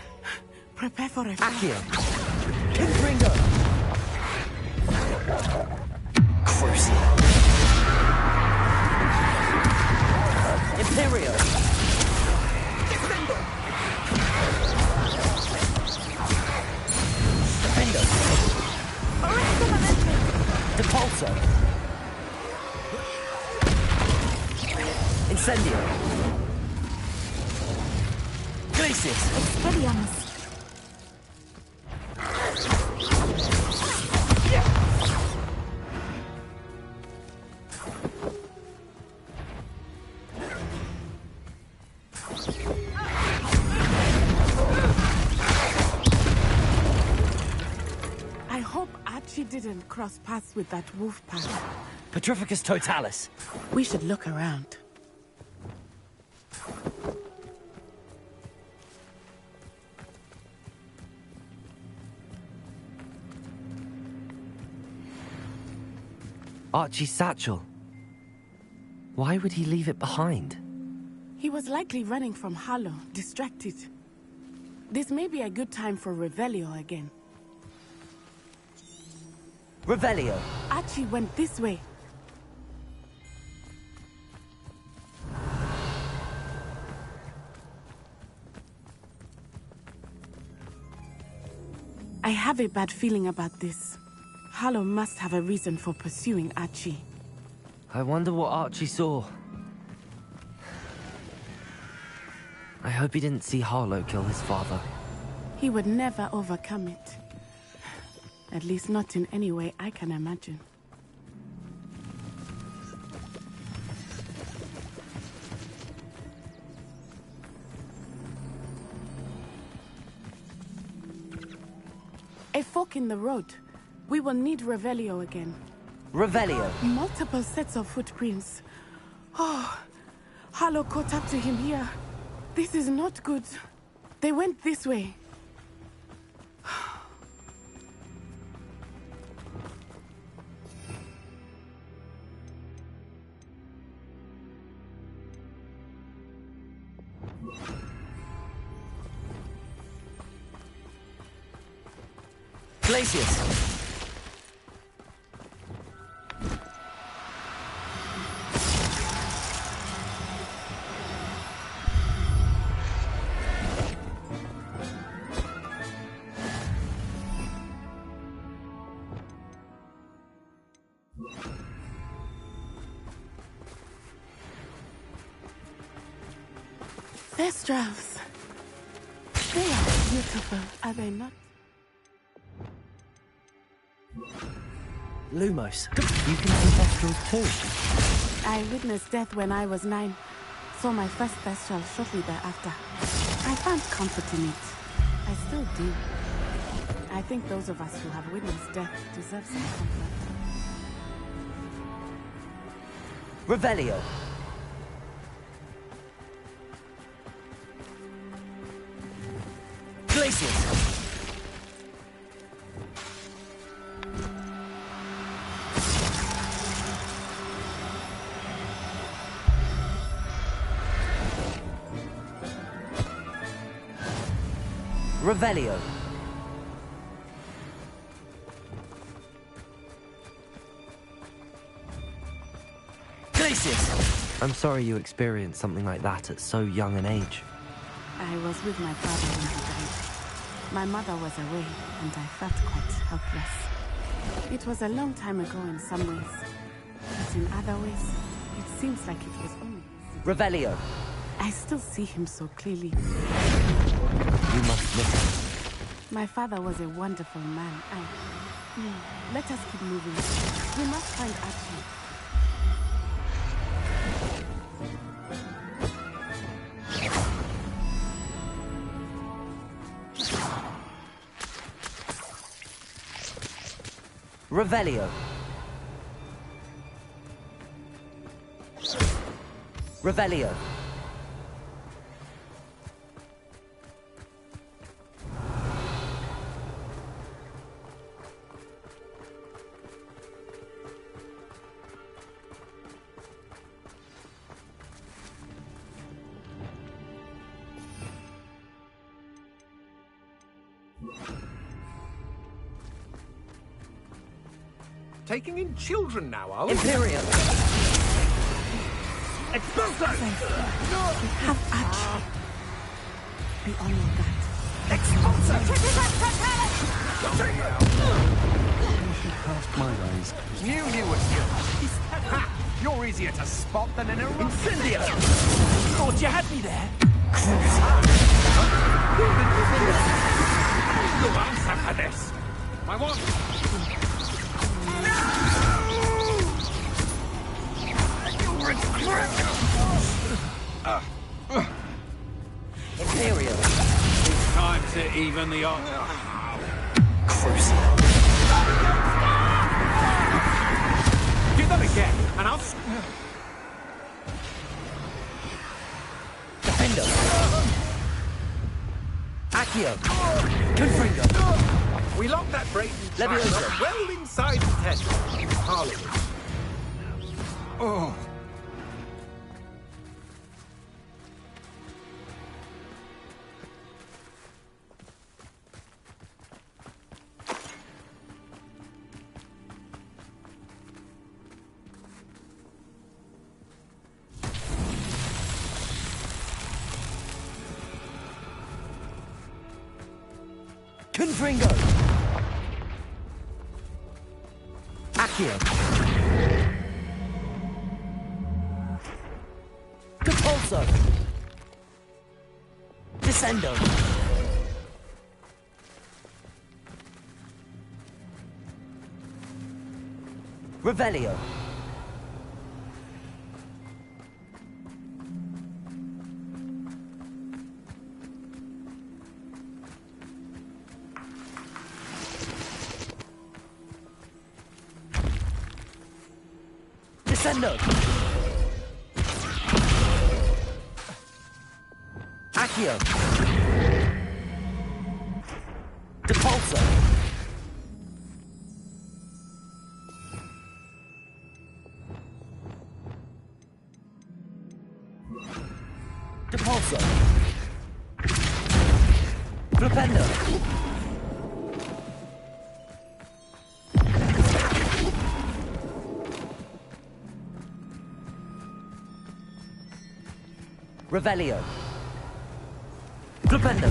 Prepare for a fight. Accio! Ringo! Crucial! Imperio! Defendo! Defendo! Depulso! Incendio! Glacius! Expelliarmus! Didn't cross paths with that wolf pack. Petrificus totalis. We should look around. Archie's satchel. Why would he leave it behind? He was likely running from Harlow, distracted. This may be a good time for Revelio again. Revelio. Archie went this way. I have a bad feeling about this. Harlow must have a reason for pursuing Archie. I wonder what Archie saw. I hope he didn't see Harlow kill his father. He would never overcome it. At least not in any way I can imagine. A fork in the road. We will need Revelio again. Revelio. Multiple sets of footprints. Oh, Harlow caught up to him here. This is not good. They went this way. Glacius! Thestrals. They are beautiful, are they not? Lumos, you can see Thestrals too. I witnessed death when I was 9. Saw my first Thestral shortly thereafter. I found comfort in it. I still do. I think those of us who have witnessed death deserve some comfort. Revelio. Glacius. Revelio. Glacius! I'm sorry you experienced something like that at so young an age. I was with my father when he died. My mother was away, and I felt quite helpless. It was a long time ago in some ways, but in other ways, it seems like it was only... Revelio. I still see him so clearly. You must miss him. My father was a wonderful man. Let us keep moving. We must find Archie. Revelio. Revelio. Taking in children now, are we? Imperium! Expulso! We have Archie. Be on your guard. Expulso! You should cast my rays. Knew you were skilled. Ha! You're easier to spot than an Incendio! Thought you had me there. You'll answer for this. I want... Imperial. It's time to even the odds. Crucial. Do that again, and I'll... Defender. Accio. Confringo. We locked that brazen Leviosa. trap well inside the tent. Harley. Oh. Confringo. Accio. Capulso. Descendo. Revelio. Descendo. Accio. Depulso. Depulso. Flipendo. Revelio. Flipendo.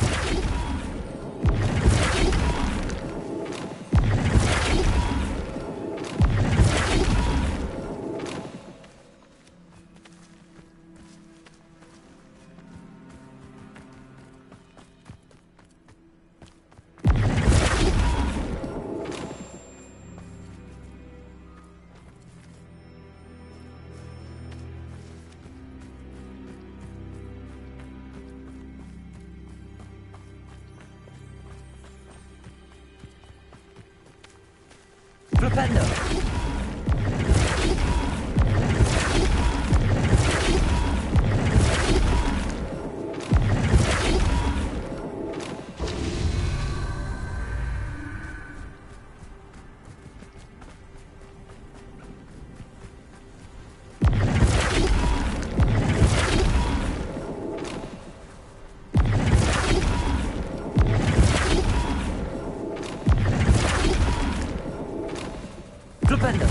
Flipendo. Flipendo.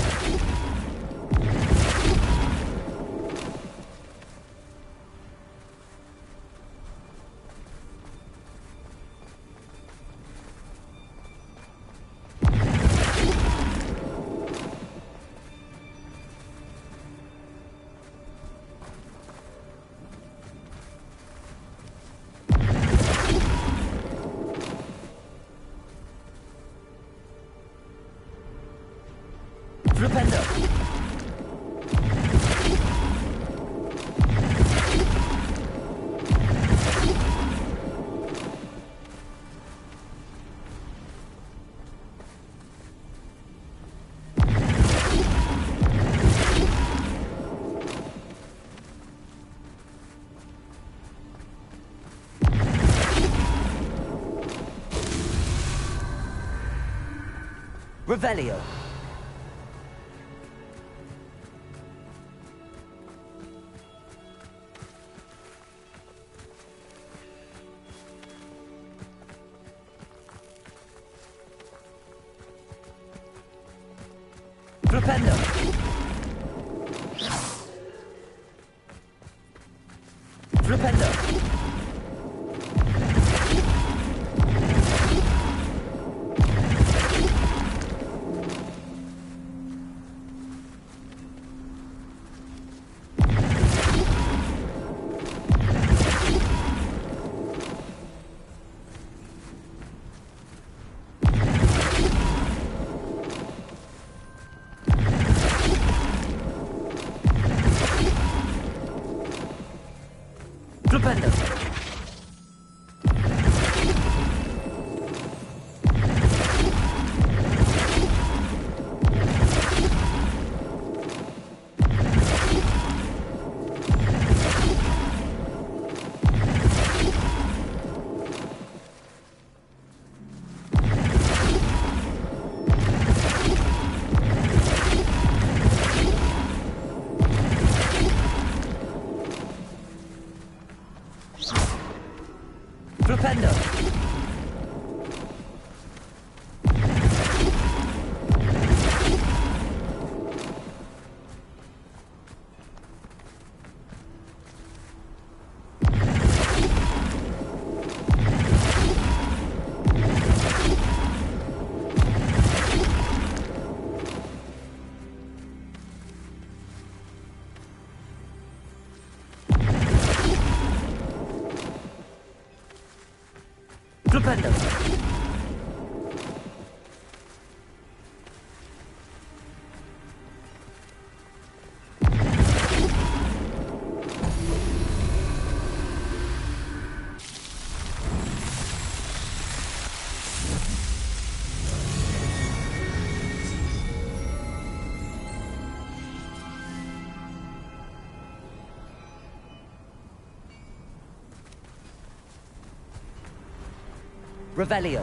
Flipendo. Revelio. Flipendo. Flipendo. Flipendo. Flipendo. Flipendo. Revelio.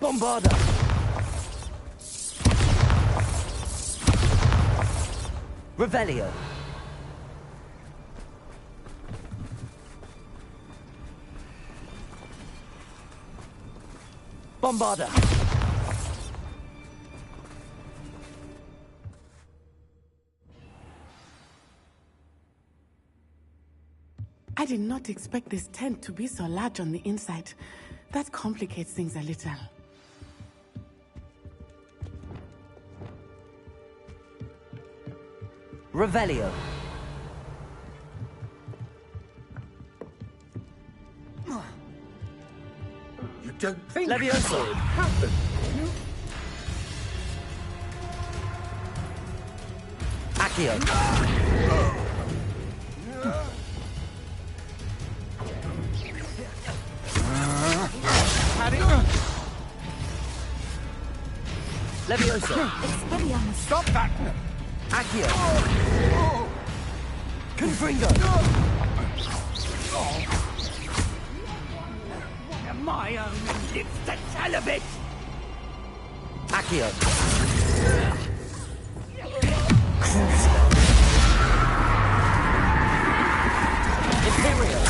Bombarda. Revelio. Bombarda. did not expect this tent to be so large on the inside. That complicates things a little. Revelio. You don't think Levioso. it happened? Accio. Levioso. Expelliarmus. Stop that! Accio. Confringo. My own lips to tell of it! Accio. Imperial.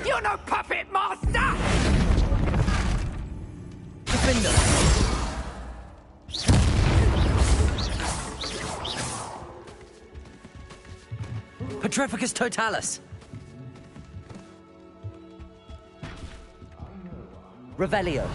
You're no puppet master! Defender. Petrificus Totalis. Revelio.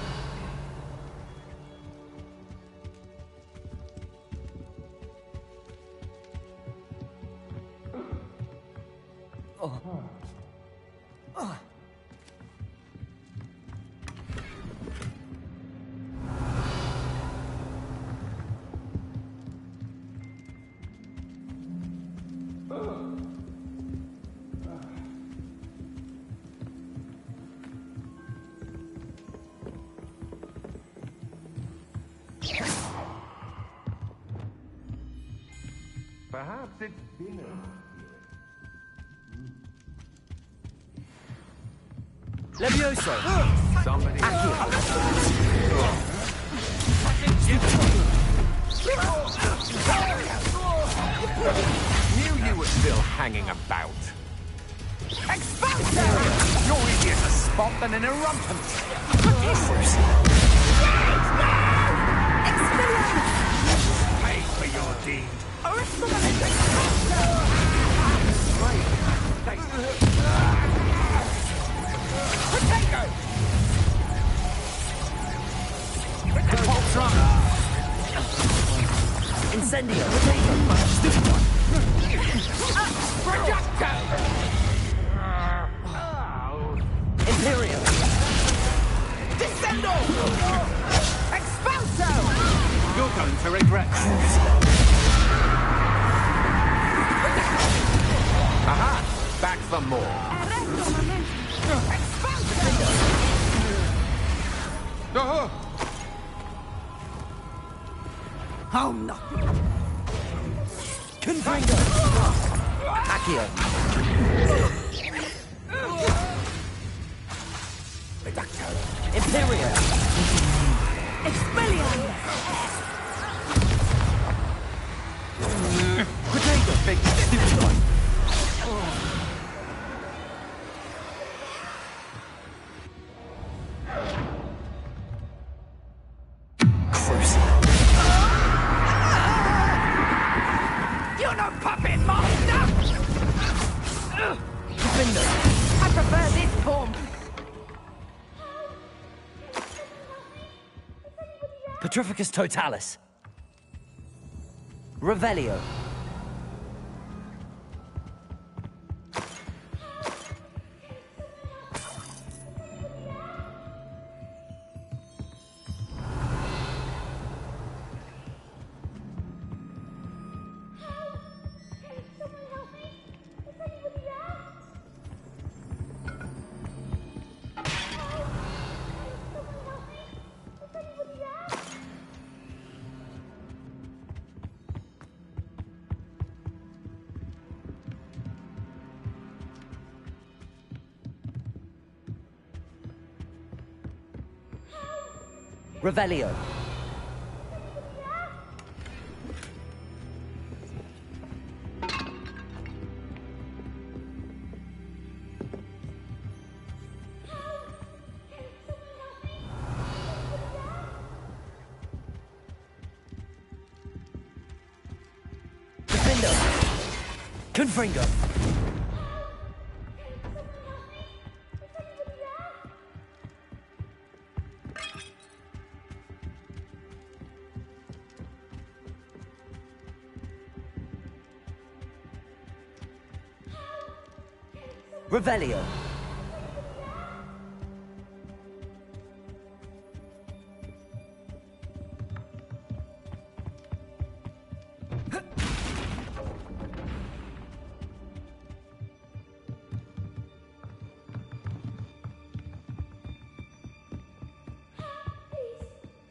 Perhaps it's dinner. Levioso. Somebody. Knew you were still hanging about. Expulso! You're easier to spot than an irrumpent. Pay for your deed. Potato! Incendio. Projecto! Imperial. Descendo! Expulso! You're going to regret this. Aha! Back for more. Oh, no! Confringo. Accio. Imperial. Expelliarmus. Potato. Big stupid one. You're no puppet master! Defender. I prefer this form. Petrificus Totalis. Revelio. Revelio. Confringo! Revelio.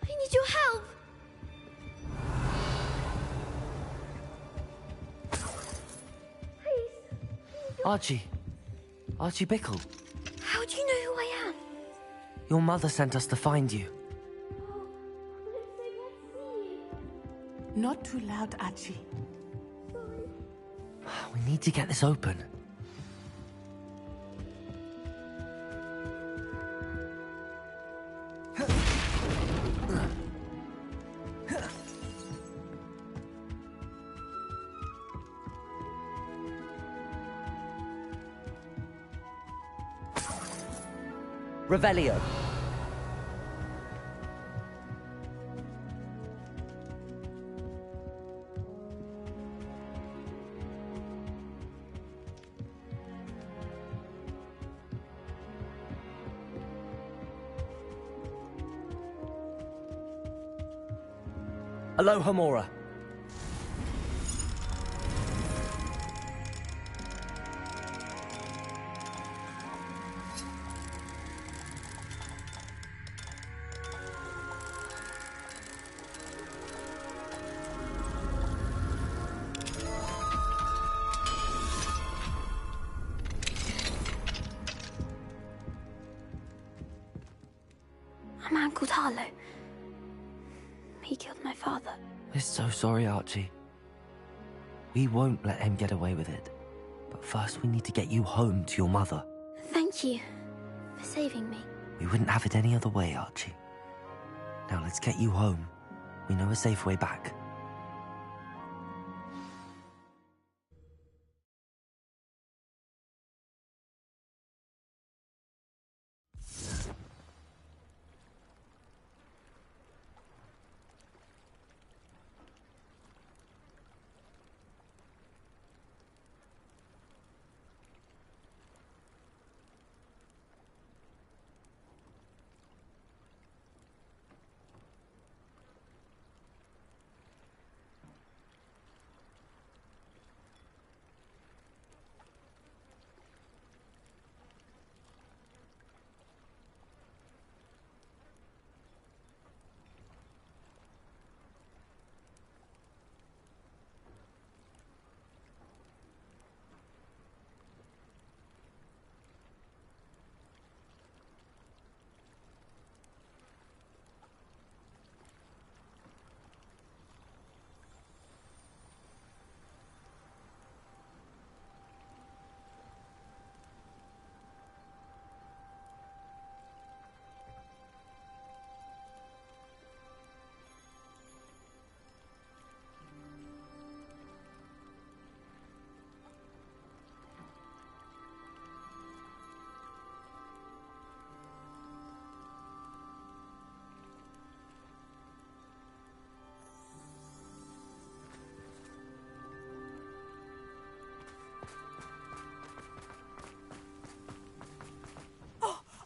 I need your help. Archie. Archie Bickle. How do you know who I am? Your mother sent us to find you. Not too loud, Archie. We need to get this open. Revelio. Alohomora. A man called Harlow. He killed my father. We're so sorry, Archie. We won't let him get away with it. But first we need to get you home to your mother. Thank you for saving me. We wouldn't have it any other way, Archie. Now let's get you home. We know a safe way back.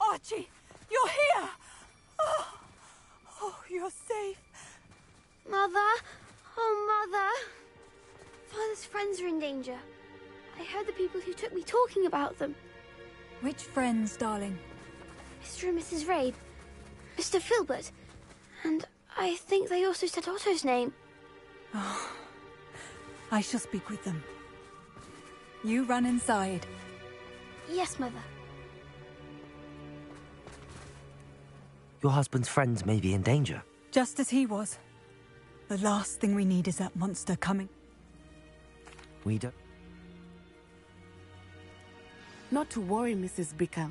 Archie, you're here! Oh, you're safe. Mother! Oh, Mother! Father's friends are in danger. I heard the people who took me talking about them. Which friends, darling? Mr. and Mrs. Rabe, Mr. Filbert, and I think they also said Otto's name. Oh, I shall speak with them. You run inside. Yes, Mother. Your husband's friends may be in danger. Just as he was. The last thing we need is that monster coming. We don't... Not to worry, Mrs. Bickle.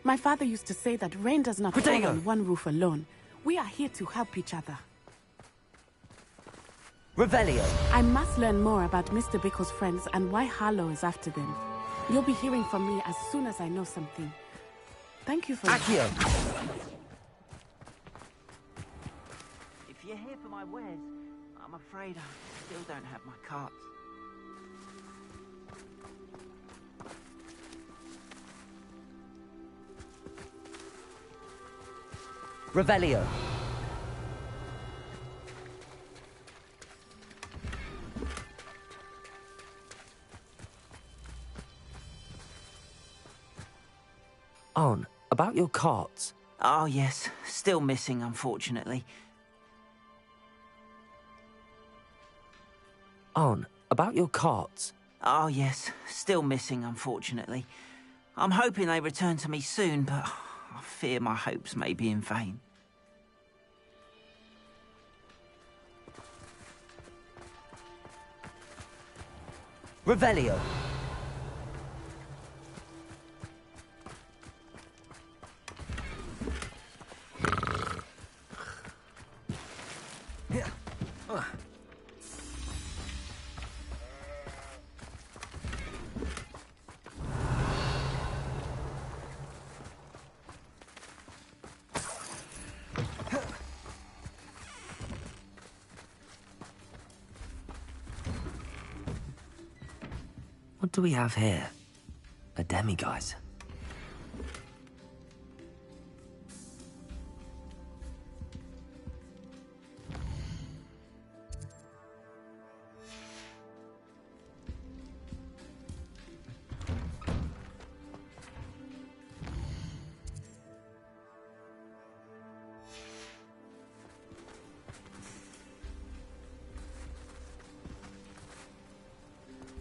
My father used to say that rain does not fall on one roof alone. We are here to help each other. Revelio. I must learn more about Mr. Bickle's friends and why Harlow is after them. You'll be hearing from me as soon as I know something. Thank you for... Accio! If you're here for my wares, I'm afraid I still don't have my carts. Revelio. Arn, about your carts. Oh, yes. Still missing, unfortunately. Arn, about your carts. Oh, yes. Still missing, unfortunately. I'm hoping they return to me soon, but I fear my hopes may be in vain. Revelio. What do we have here? A demiguise.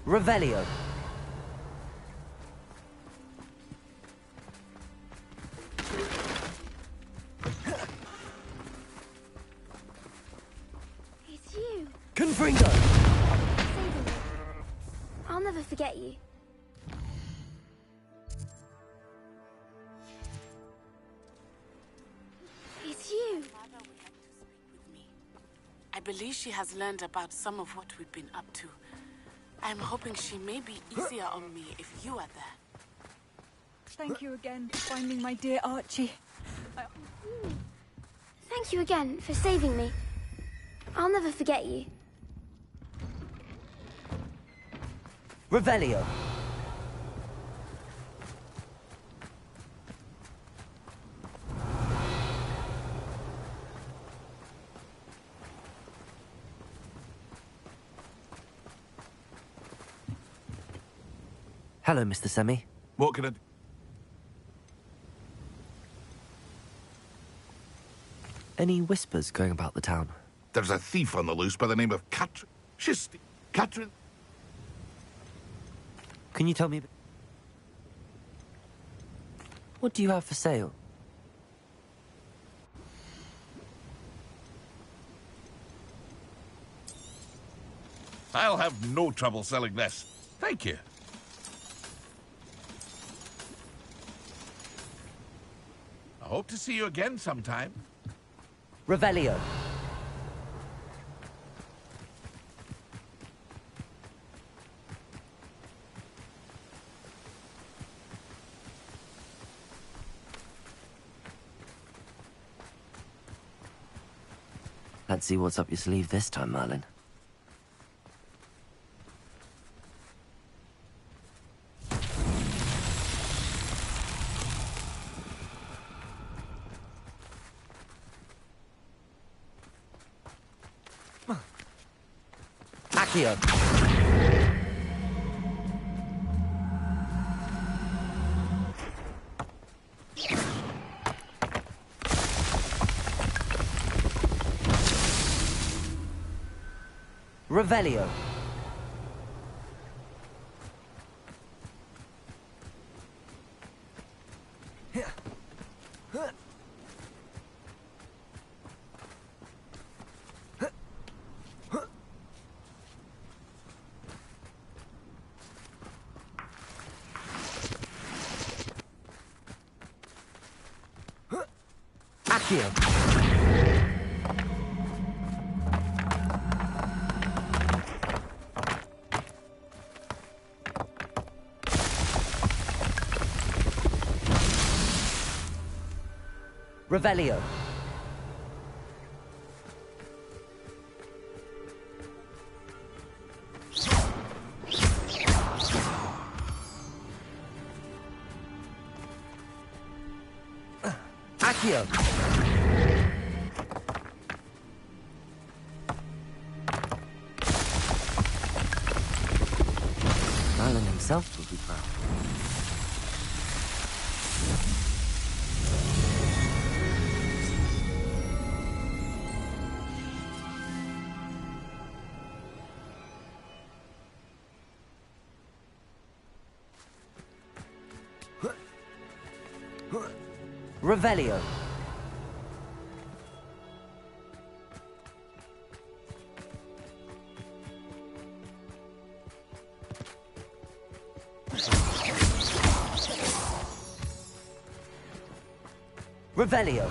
Revelio. It's you. Confringo. Saving me. I'll never forget you. It's you. I believe she has learned about some of what we've been up to. I'm hoping she may be easier on me if you are there. Thank you again for finding my dear Archie. Thank you again for saving me. I'll never forget you. Revelio. Hello, Mr. Semi. What can I... Any whispers going about the town? There's a thief on the loose by the name of Catherine. She's... Catherine... Can you tell me... What do you have for sale? I'll have no trouble selling this. Thank you. I hope to see you again sometime. Revelio. Let's see what's up your sleeve this time, Merlin. Accio. Revelio. Accio. Revelio. Accio. Merlin himself will be proud. Revelio. Revelio.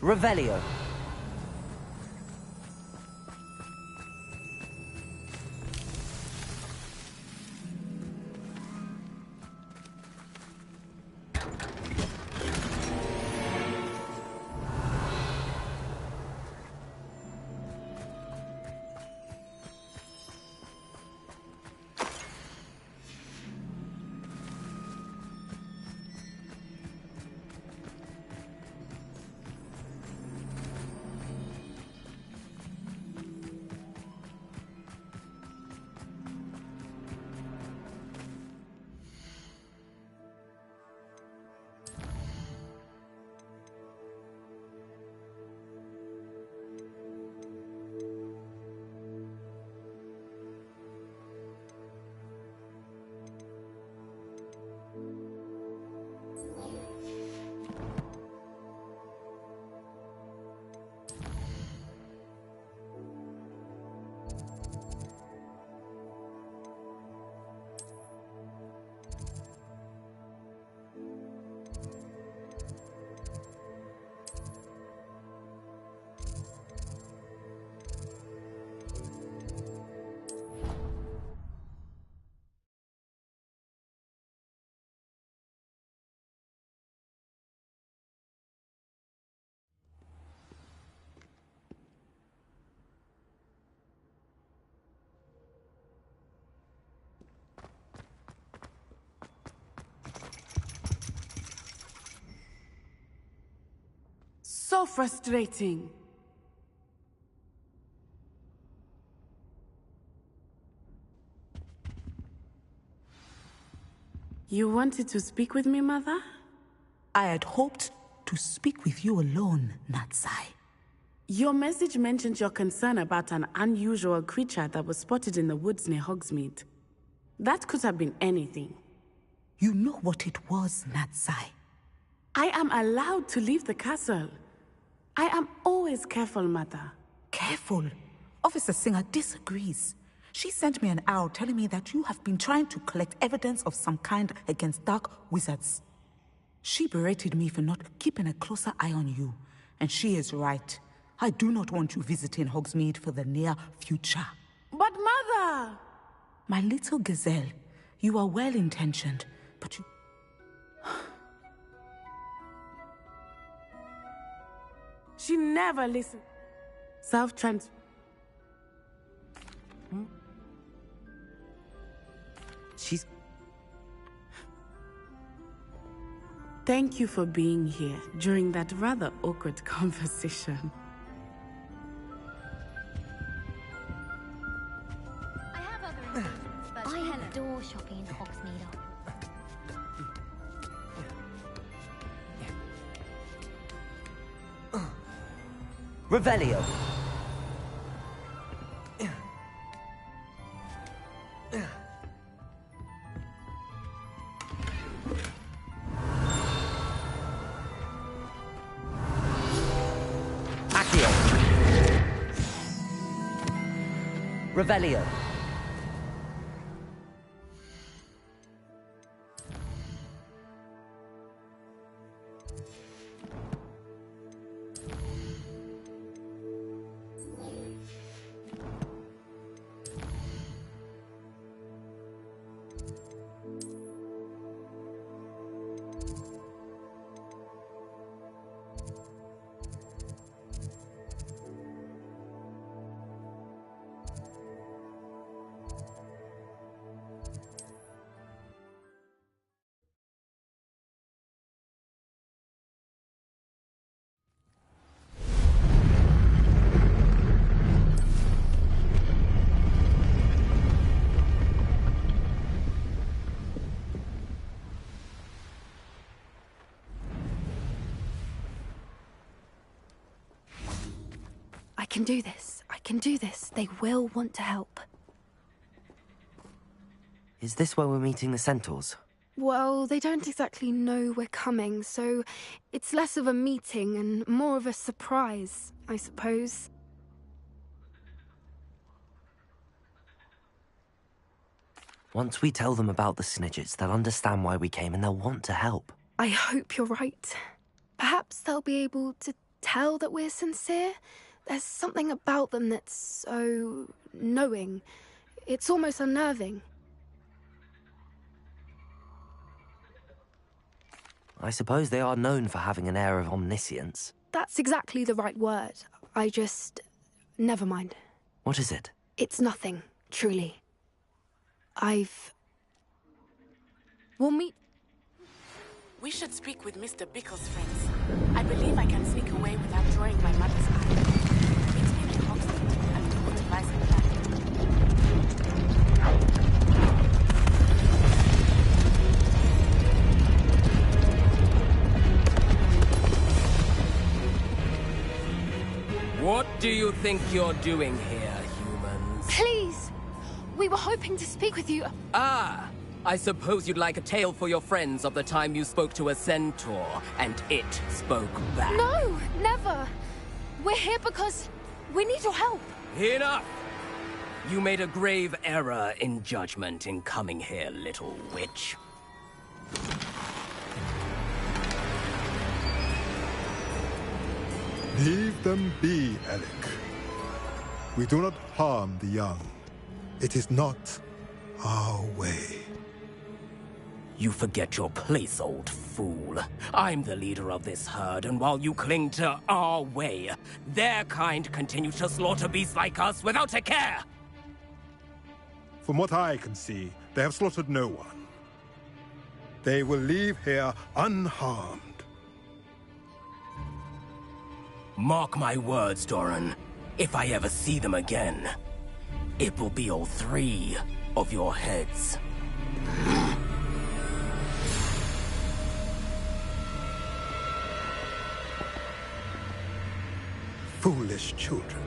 Revelio. So frustrating. You wanted to speak with me, Mother? I had hoped to speak with you alone, Natsai. Your message mentioned your concern about an unusual creature that was spotted in the woods near Hogsmeade. That could have been anything. You know what it was, Natsai. I am allowed to leave the castle. I am always careful, Mother. Careful? Officer Singer disagrees. She sent me an owl telling me that you have been trying to collect evidence of some kind against dark wizards. She berated me for not keeping a closer eye on you. And she is right. I do not want you visiting Hogsmeade for the near future. But Mother! My little gazelle, you are well-intentioned, but you... She never listened. Self-trans... She's... Thank you for being here during that rather awkward conversation. I have other intentions, but I adore shopping in Hogsmeade. Revelio. Revelio. I can do this. I can do this. They will want to help. Is this where we're meeting the Centaurs? Well, they don't exactly know we're coming, so it's less of a meeting and more of a surprise, I suppose. Once we tell them about the Snidgets, they'll understand why we came and they'll want to help. I hope you're right. Perhaps they'll be able to tell that we're sincere. There's something about them that's so knowing. It's almost unnerving. I suppose they are known for having an air of omniscience. That's exactly the right word. Never mind. What is it? It's nothing, truly. We'll meet... We should speak with Mr. Bickle's friends. I believe I can sneak away without drawing my mother's eye. Meet me in Hogsmeade, and we will advise on that. What do you think you're doing here, humans? Please! We were hoping to speak with you. Ah! I suppose you'd like a tale for your friends of the time you spoke to a centaur, and it spoke back. No! Never! We're here because we need your help. Enough! You made a grave error in judgment in coming here, little witch. Leave them be, Alec. We do not harm the young. It is not our way. You forget your place, old fool. I'm the leader of this herd, and while you cling to our way, their kind continue to slaughter beasts like us without a care! From what I can see, they have slaughtered no one. They will leave here unharmed. Mark my words, Doran. If I ever see them again, it will be all 3 of your heads. Foolish children.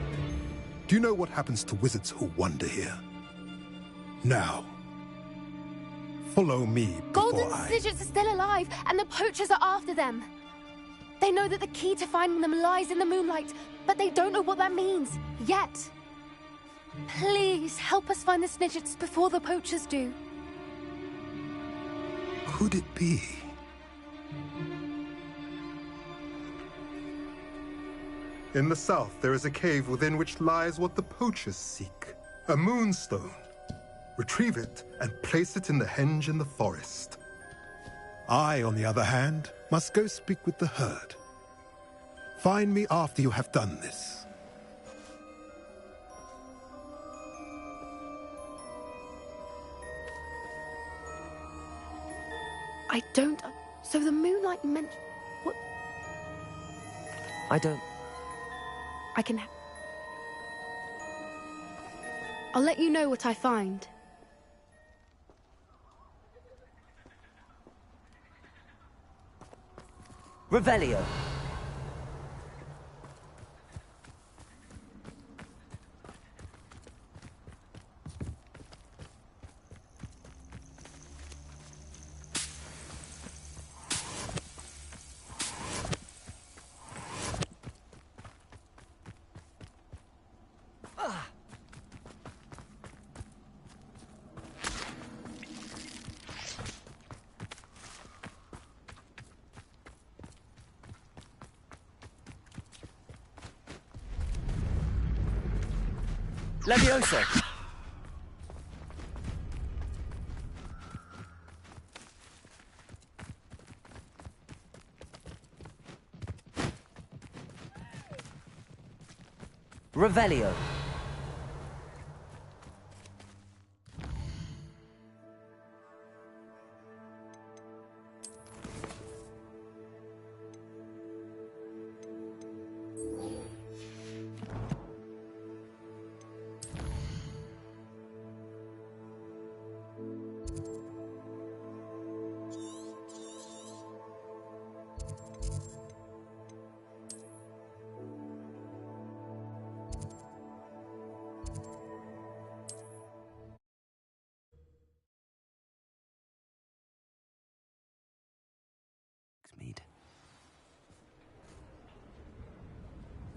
Do you know what happens to wizards who wander here? Now, follow me before Golden Snidgets are still alive, and the poachers are after them. They know that the key to finding them lies in the moonlight, but they don't know what that means, yet. Please, help us find the Snidgets before the poachers do. Could it be? In the south, there is a cave within which lies what the poachers seek. A moonstone. Retrieve it and place it in the henge in the forest. I, on the other hand, must go speak with the herd. Find me after you have done this. I don't... So the moonlight meant... What? I don't... I can... I'll let you know what I find. Revelio. Levioso! Revelio.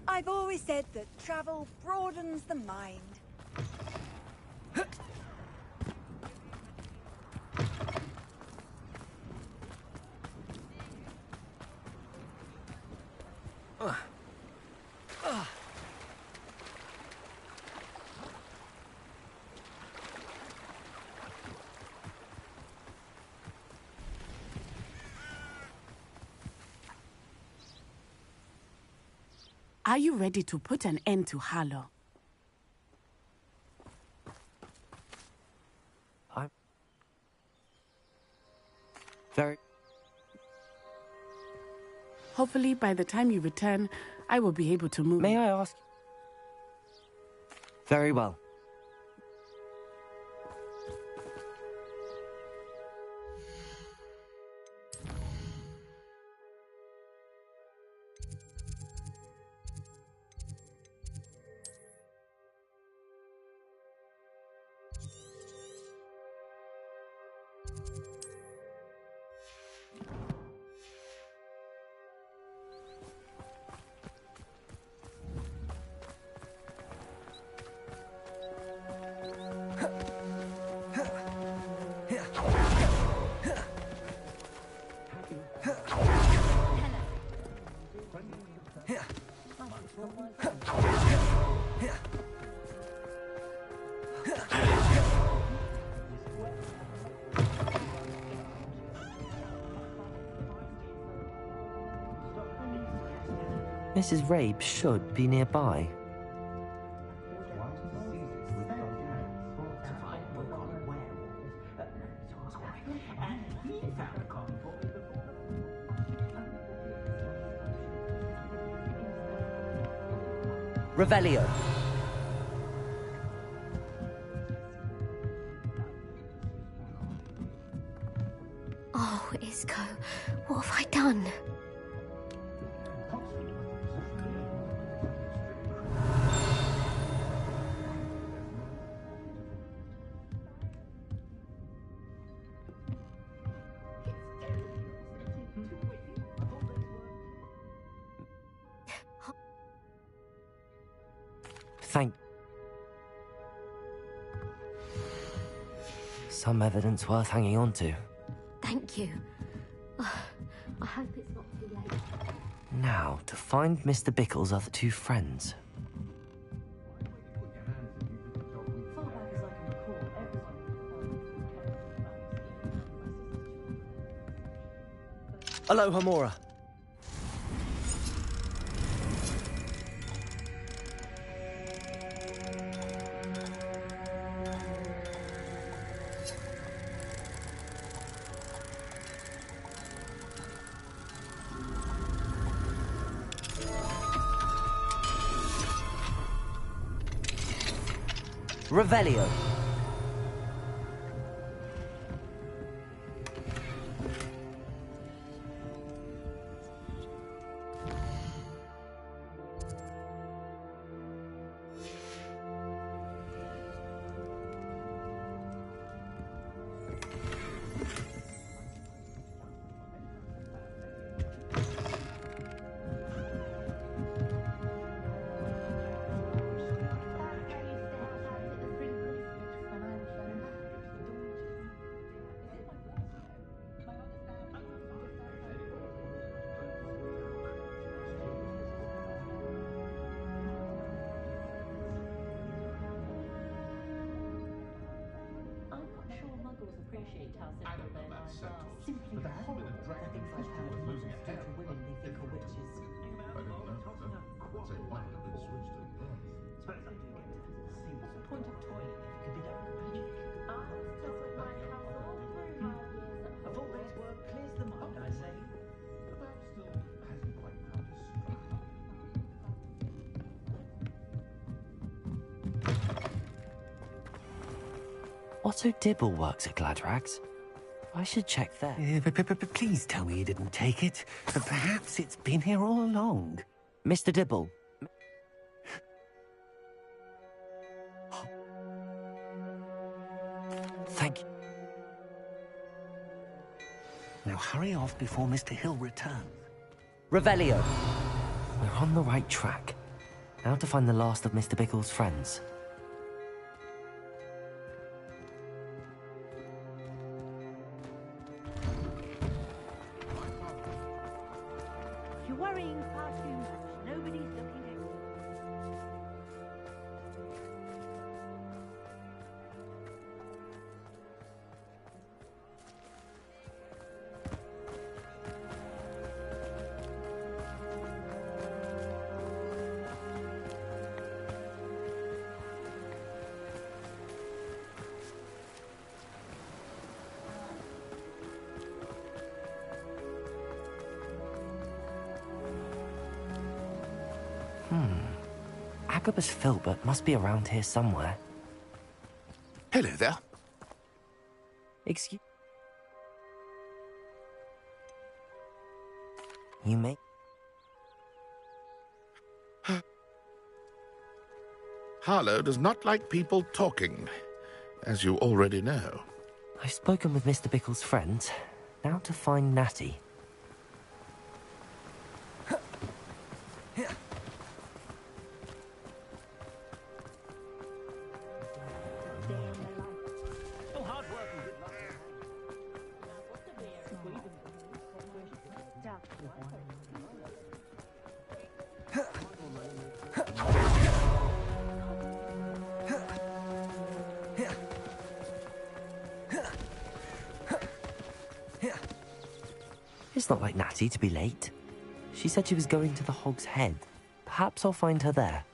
I've always said that travel broadens the mind. Are you ready to put an end to Harlow? I'm very... Hopefully, by the time you return, I will be able to move. May I ask? Very well. Mrs. Rabe should be nearby. Revelio. Oh, Isco, what have I done? Thank... Some evidence worth hanging on to. Thank you. I hope it's not too late. Now, to find Mr. Bickle's other two friends. Aloha, Mora. Revelio. appreciate how simple their lives are. Simply horrible the things I've heard mothers do to women they think are witches. I don't know. Say one had been switched at birth. Suppose I do get to see what's the point of toiling if it could be dark magic. Just like my household through my years at A full day's work clears the mind, I say. The map still hasn't quite found its stride. Otto Dibble works at Gladrags. I should check there. Please tell me you didn't take it. Perhaps it's been here all along. Mr. Dibble. Thank you. Now hurry off before Mr. Hill returns. Revelio. We're on the right track. Now to find the last of Mr. Bickle's friends. You're worrying far too much. Nobody's looking at you. Agabus Filbert must be around here somewhere. Hello there. Excuse... You may... Harlow does not like people talking, as you already know. I've spoken with Mr. Bickle's friends. Now to find Natty. It's not like Natty to be late. She said she was going to the Hog's Head. Perhaps I'll find her there.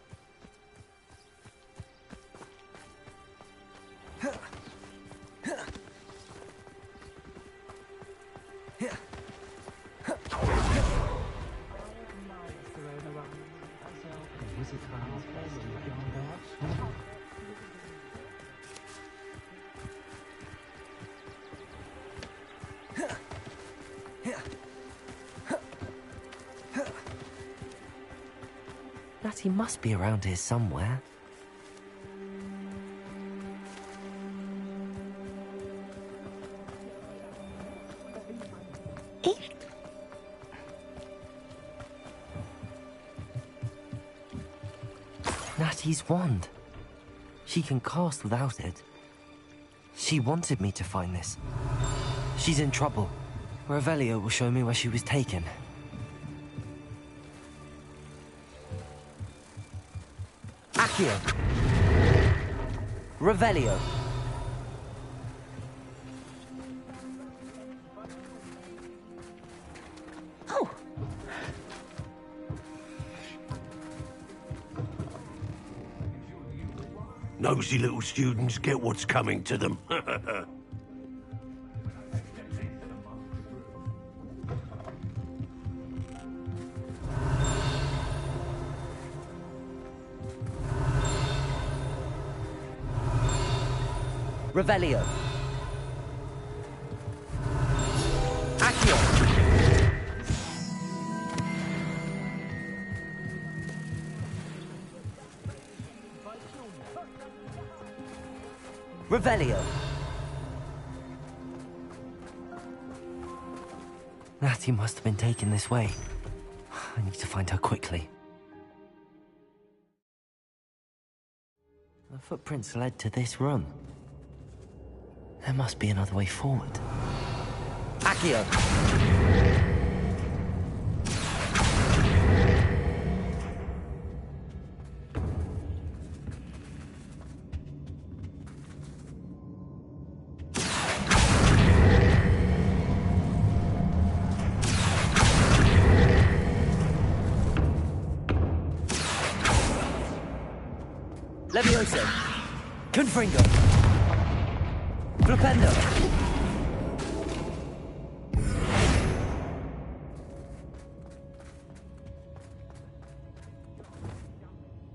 Natty must be around here somewhere. Natty's wand. She can cast without it. She wanted me to find this. She's in trouble. Revelio will show me where she was taken. Accio. Revelio. Oh. Nosy little students get what's coming to them. Revelio. Accio. Revelio. Natty must have been taken this way. I need to find her quickly. The footprints led to this room. There must be another way forward. Accio! Levioso! Confringo! Flipendo!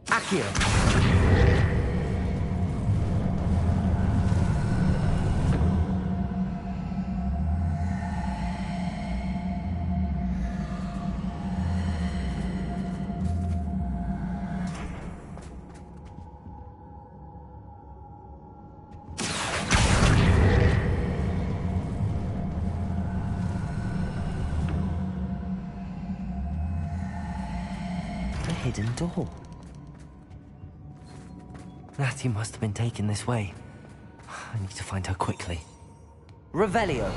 Accio! Hidden door. Natty must have been taken this way. I need to find her quickly. Revelio.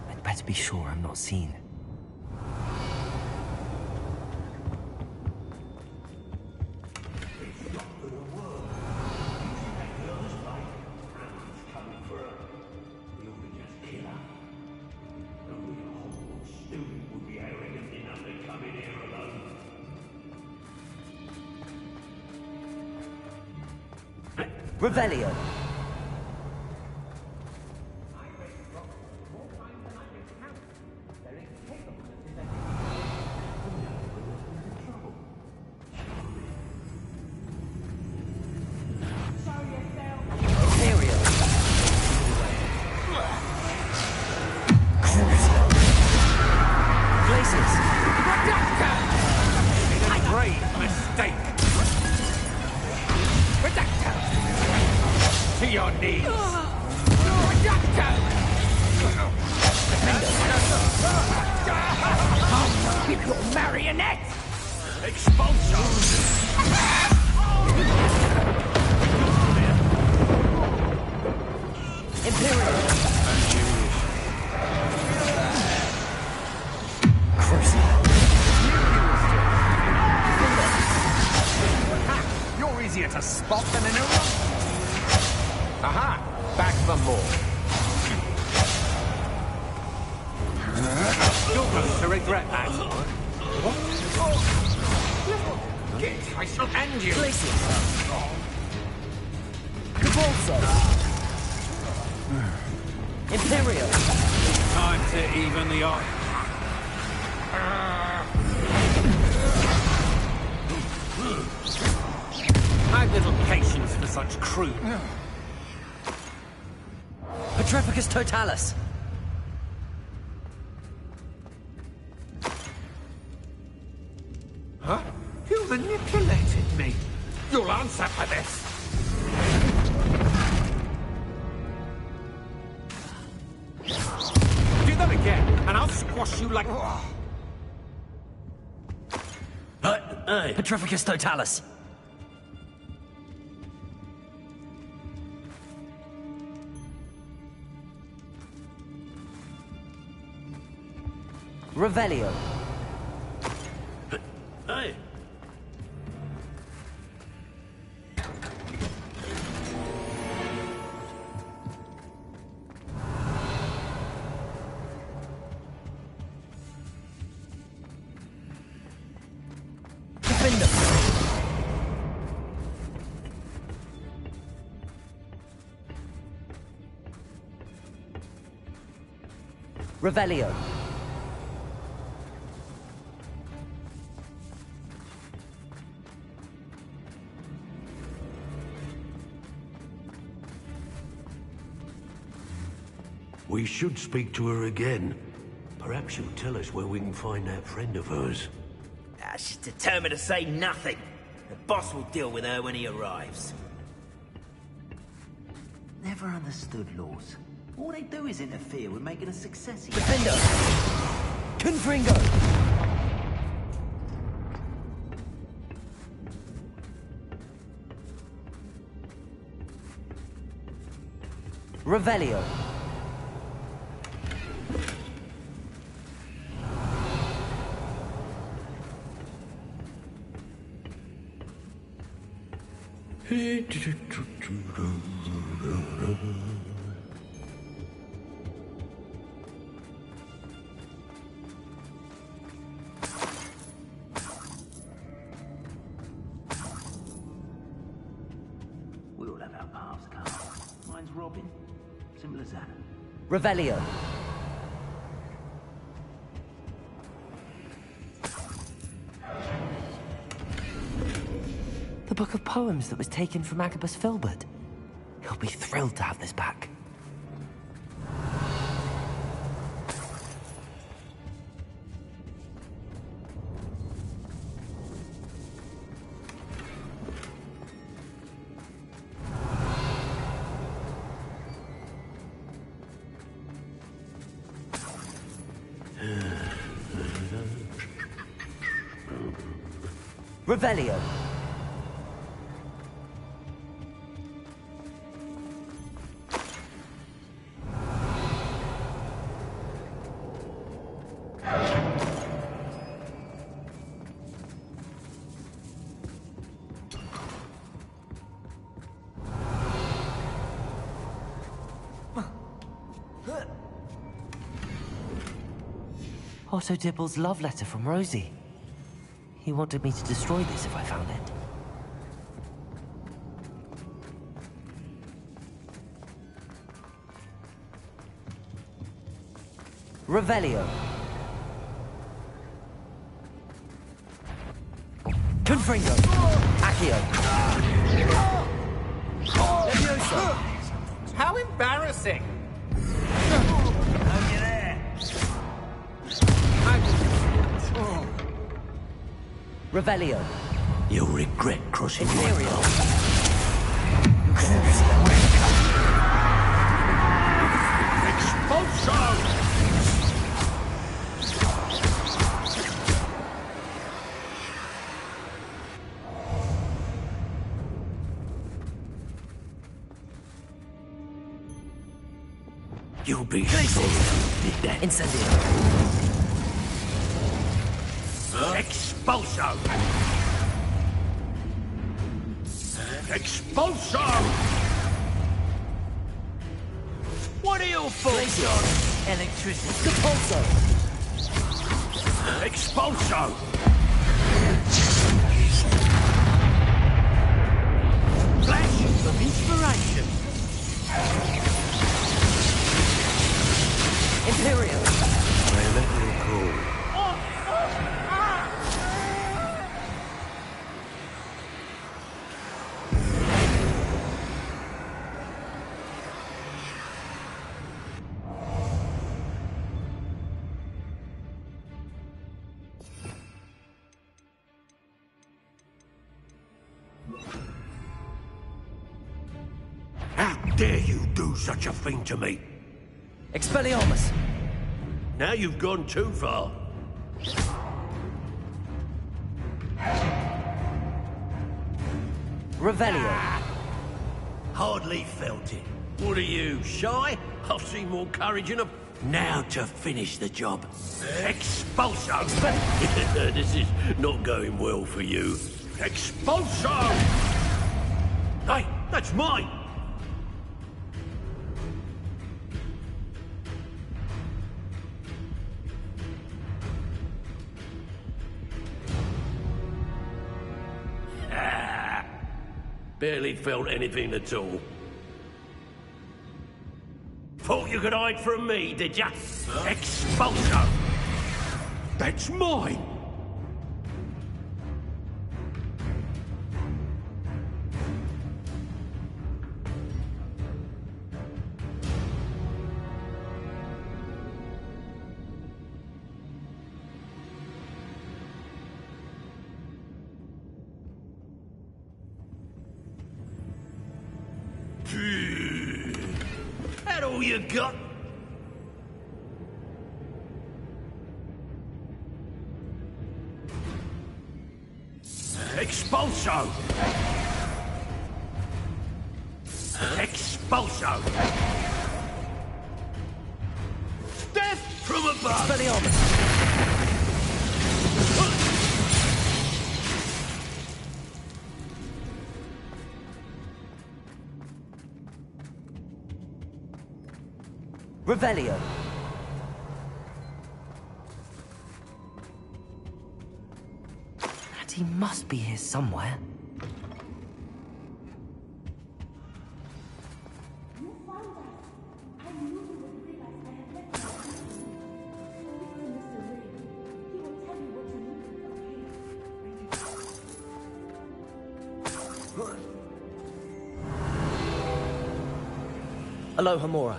I'd better be sure I'm not seen. Revelio. Petrificus Totalis! Huh? You manipulated me. You'll answer for this. Do that again, and I'll squash you like... Petrificus Totalis! Revelio. Hey. Revelio. We should speak to her again. Perhaps she'll tell us where we can find that friend of hers. She's determined to say nothing. The boss will deal with her when he arrives. Never understood laws. All they do is interfere with making a success. Defender! Confringo! Revelio. We all have our paths, Carl. Mine's Robin. Simple as that. Revelio. The book of poems that was taken from Agabus Filbert. He'll be thrilled to have this back. Revelio. Otto Dibble's love letter from Rosie. He wanted me to destroy this if I found it. Revelio. Confringo. Accio. Levioso. How embarrassing! Oh, you're there. Revelio. You'll regret crossing my Imperial. Expulso! You'll be sorry you did that. Incendio. Expulso! Expulso! What are you fools on? Electricity. Depulso. Expulso! Flash of inspiration! Imperial. I let you go. How dare you do such a thing to me? Expelliarmus. Now you've gone too far. Revelio. Hardly felt it. What are you, shy? I've seen more courage in a... Now to finish the job. Expulso! This is not going well for you. Expulso! Hey, that's mine! Barely felt anything at all. Thought you could hide from me, did ya? Expulso! That's mine! That all you got? Expulso! Expulso! Death from above! Expelliarmus. Revelio. And he must be here somewhere. Aloha, Mora.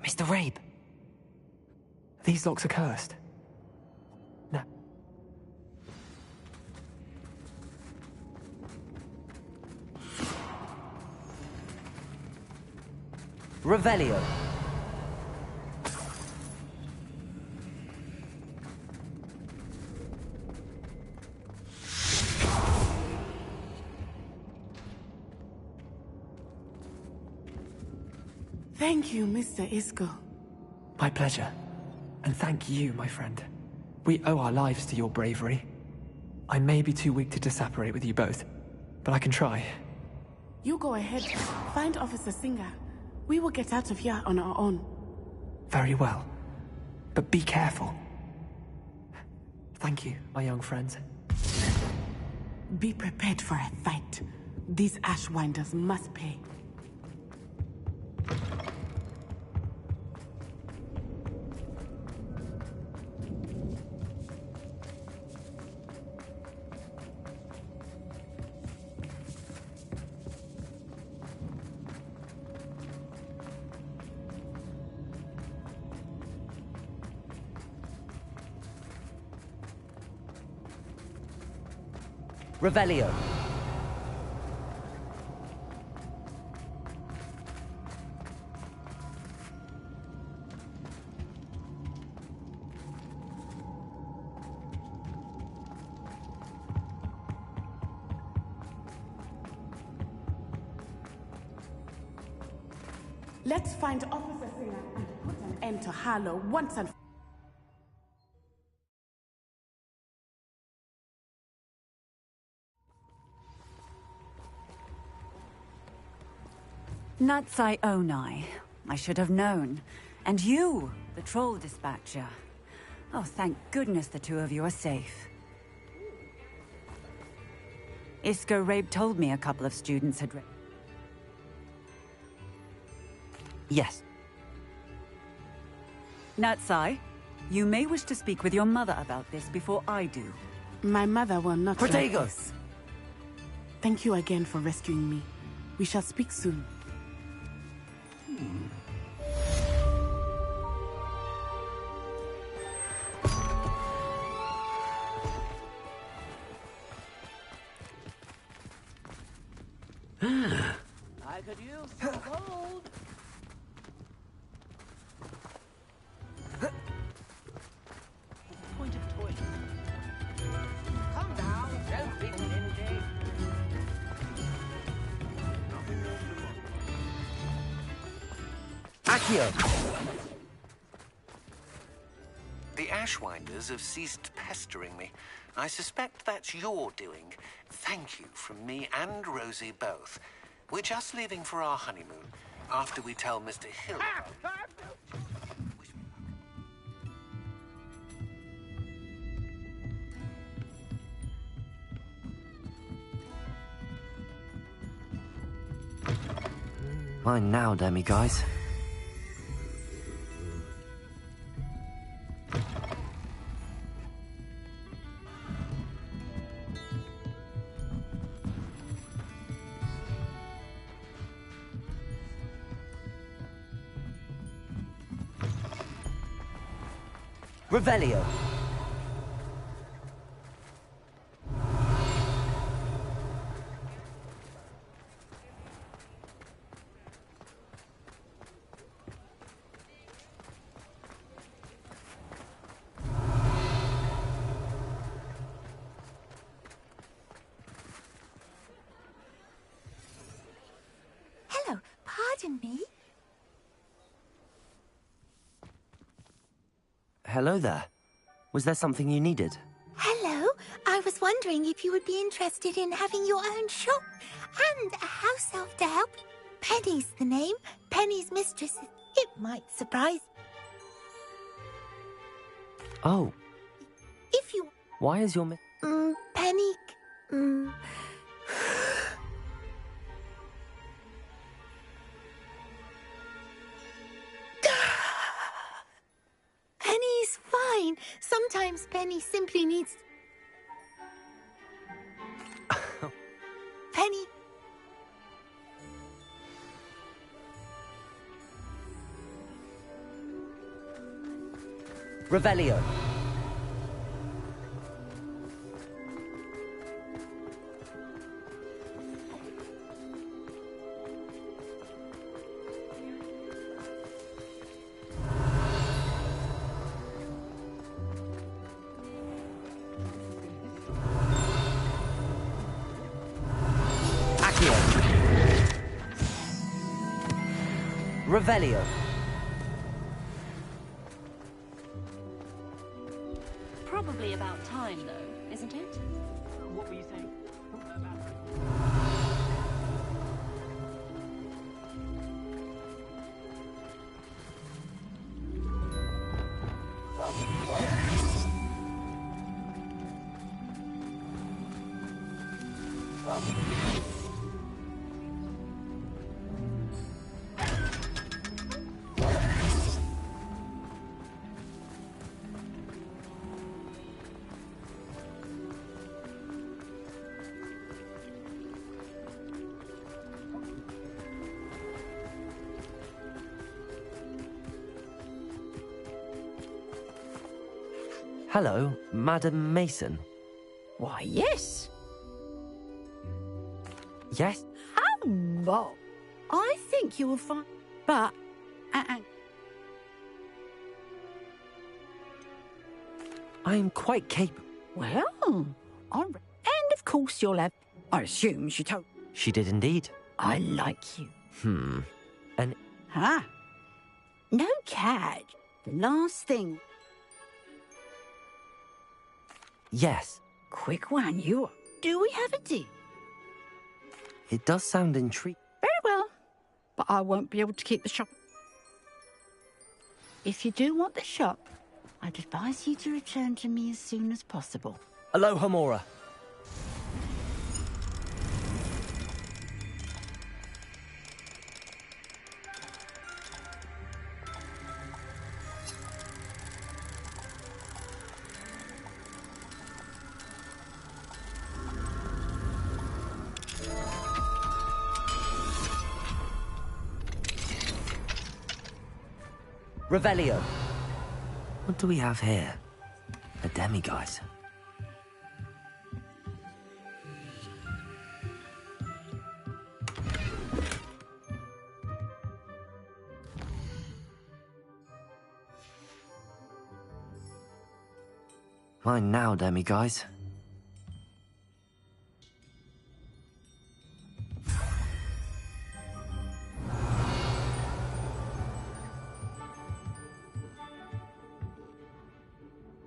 Mr. Rabe. These locks are cursed. No. Revelio. Thank you, Mr. Isco. My pleasure. And thank you, my friend. We owe our lives to your bravery. I may be too weak to disapparate with you both, but I can try. You go ahead. Find Officer Singer. We will get out of here on our own. Very well. But be careful. Thank you, my young friends. Be prepared for a fight. These Ashwinders must pay. Revelio. Let's find Officer Singer and put an end to Harlow once and for all. Natsai Onai. I should have known. And you, the troll dispatcher. Oh, thank goodness the two of you are safe. Isco Rabe told me a couple of students had... Yes. Natsai, you may wish to speak with your mother about this before I do. My mother will not like Protego! this. Thank you again for rescuing me. We shall speak soon. I could use some gold. Point of toilet. Come down, don't be stingy. Accio! The Ashwinders have ceased pestering me. I suspect that's your doing. Thank you from me and Rosie both. We're just leaving for our honeymoon. After we tell Mr. Hill about... Mine now, demiguise. Revelio. and me? Hello there. Was there something you needed? Hello. I was wondering if you would be interested in having your own shop and a house elf to help. Penny's the name. Penny's mistress. It might surprise. Oh. If you... Why is your Penny... Penny's fine. Sometimes Penny simply needs... Penny... Revelio. Accio. Revelio. Probably about time, though, isn't it? What were you saying? Hello, Madam Mason. Why, yes. Yes? Well, I think you will find... But... I am quite capable. Well, and of course you'll have... I assume she told... She did indeed. I like you. And... Huh? No cat. The last thing... Yes. Quick one, you... Do we have a deal? It does sound intriguing. Very well. But I won't be able to keep the shop. If you do want the shop, I'd advise you to return to me as soon as possible. Aloha Mora. Revelio. What do we have here? A demiguise. Mine now, demiguise.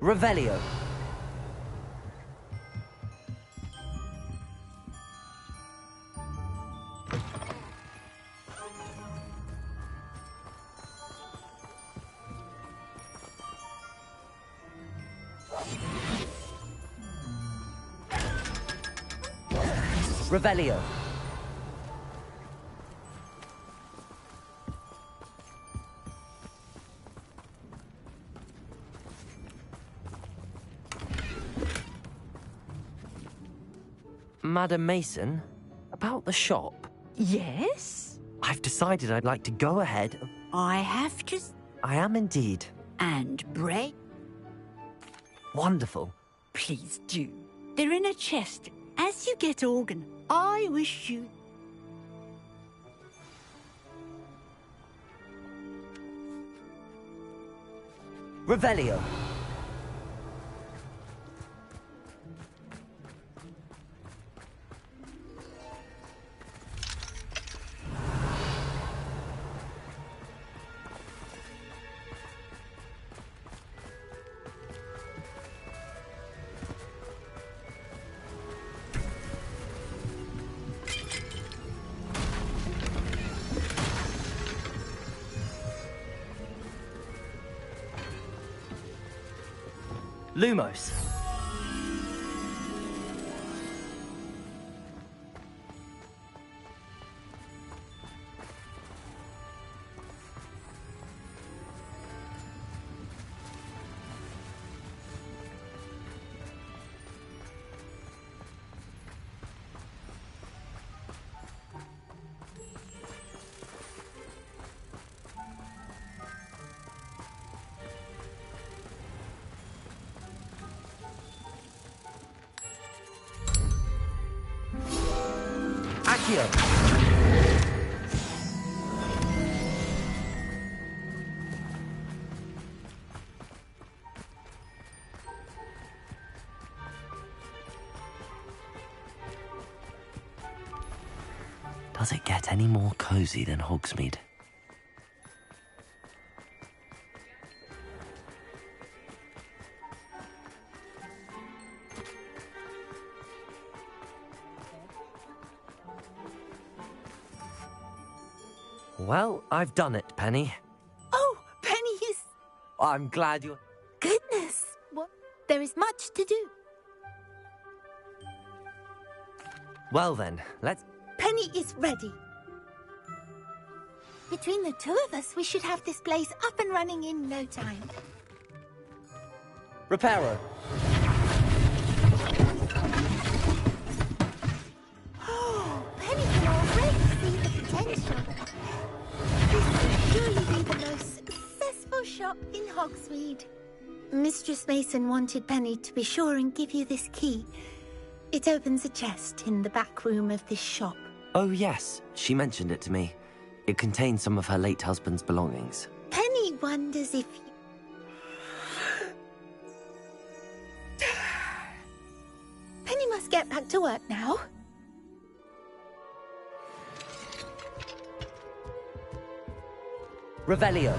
Revelio. Revelio. Madam Mason, about the shop. Yes? I've decided I'd like to go ahead. I have to... I am indeed. And bread? Wonderful. Please do. They're in a chest. As you get organ, I wish you... Revelio. Lumos. Accio. Does it get any more cozy than Hogsmeade? Well, I've done it, Penny. Oh, Penny is... I'm glad you... Goodness, what? There is much to do. Well then, let's... Penny is ready. Between the two of us, we should have this place up and running in no time. Reparo. Oh, Penny can already see the potential. This will surely be the most successful shop in Hogsmeade. Mistress Mason wanted Penny to be sure and give you this key. It opens a chest in the back room of this shop. Oh yes, she mentioned it to me. It contains some of her late husband's belongings. Penny wonders if you... Penny must get back to work now. Revelio.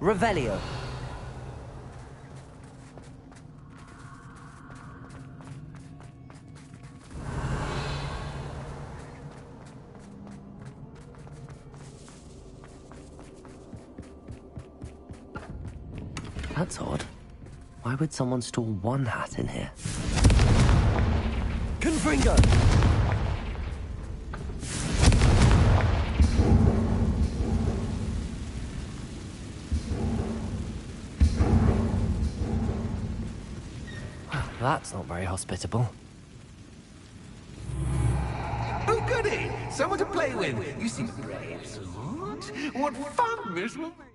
Revelio. That's odd. Why would someone store one hat in here? Confringo! That's not very hospitable. Oh, goody! Someone to play with. You seem brave, sweetheart. What fun this will be!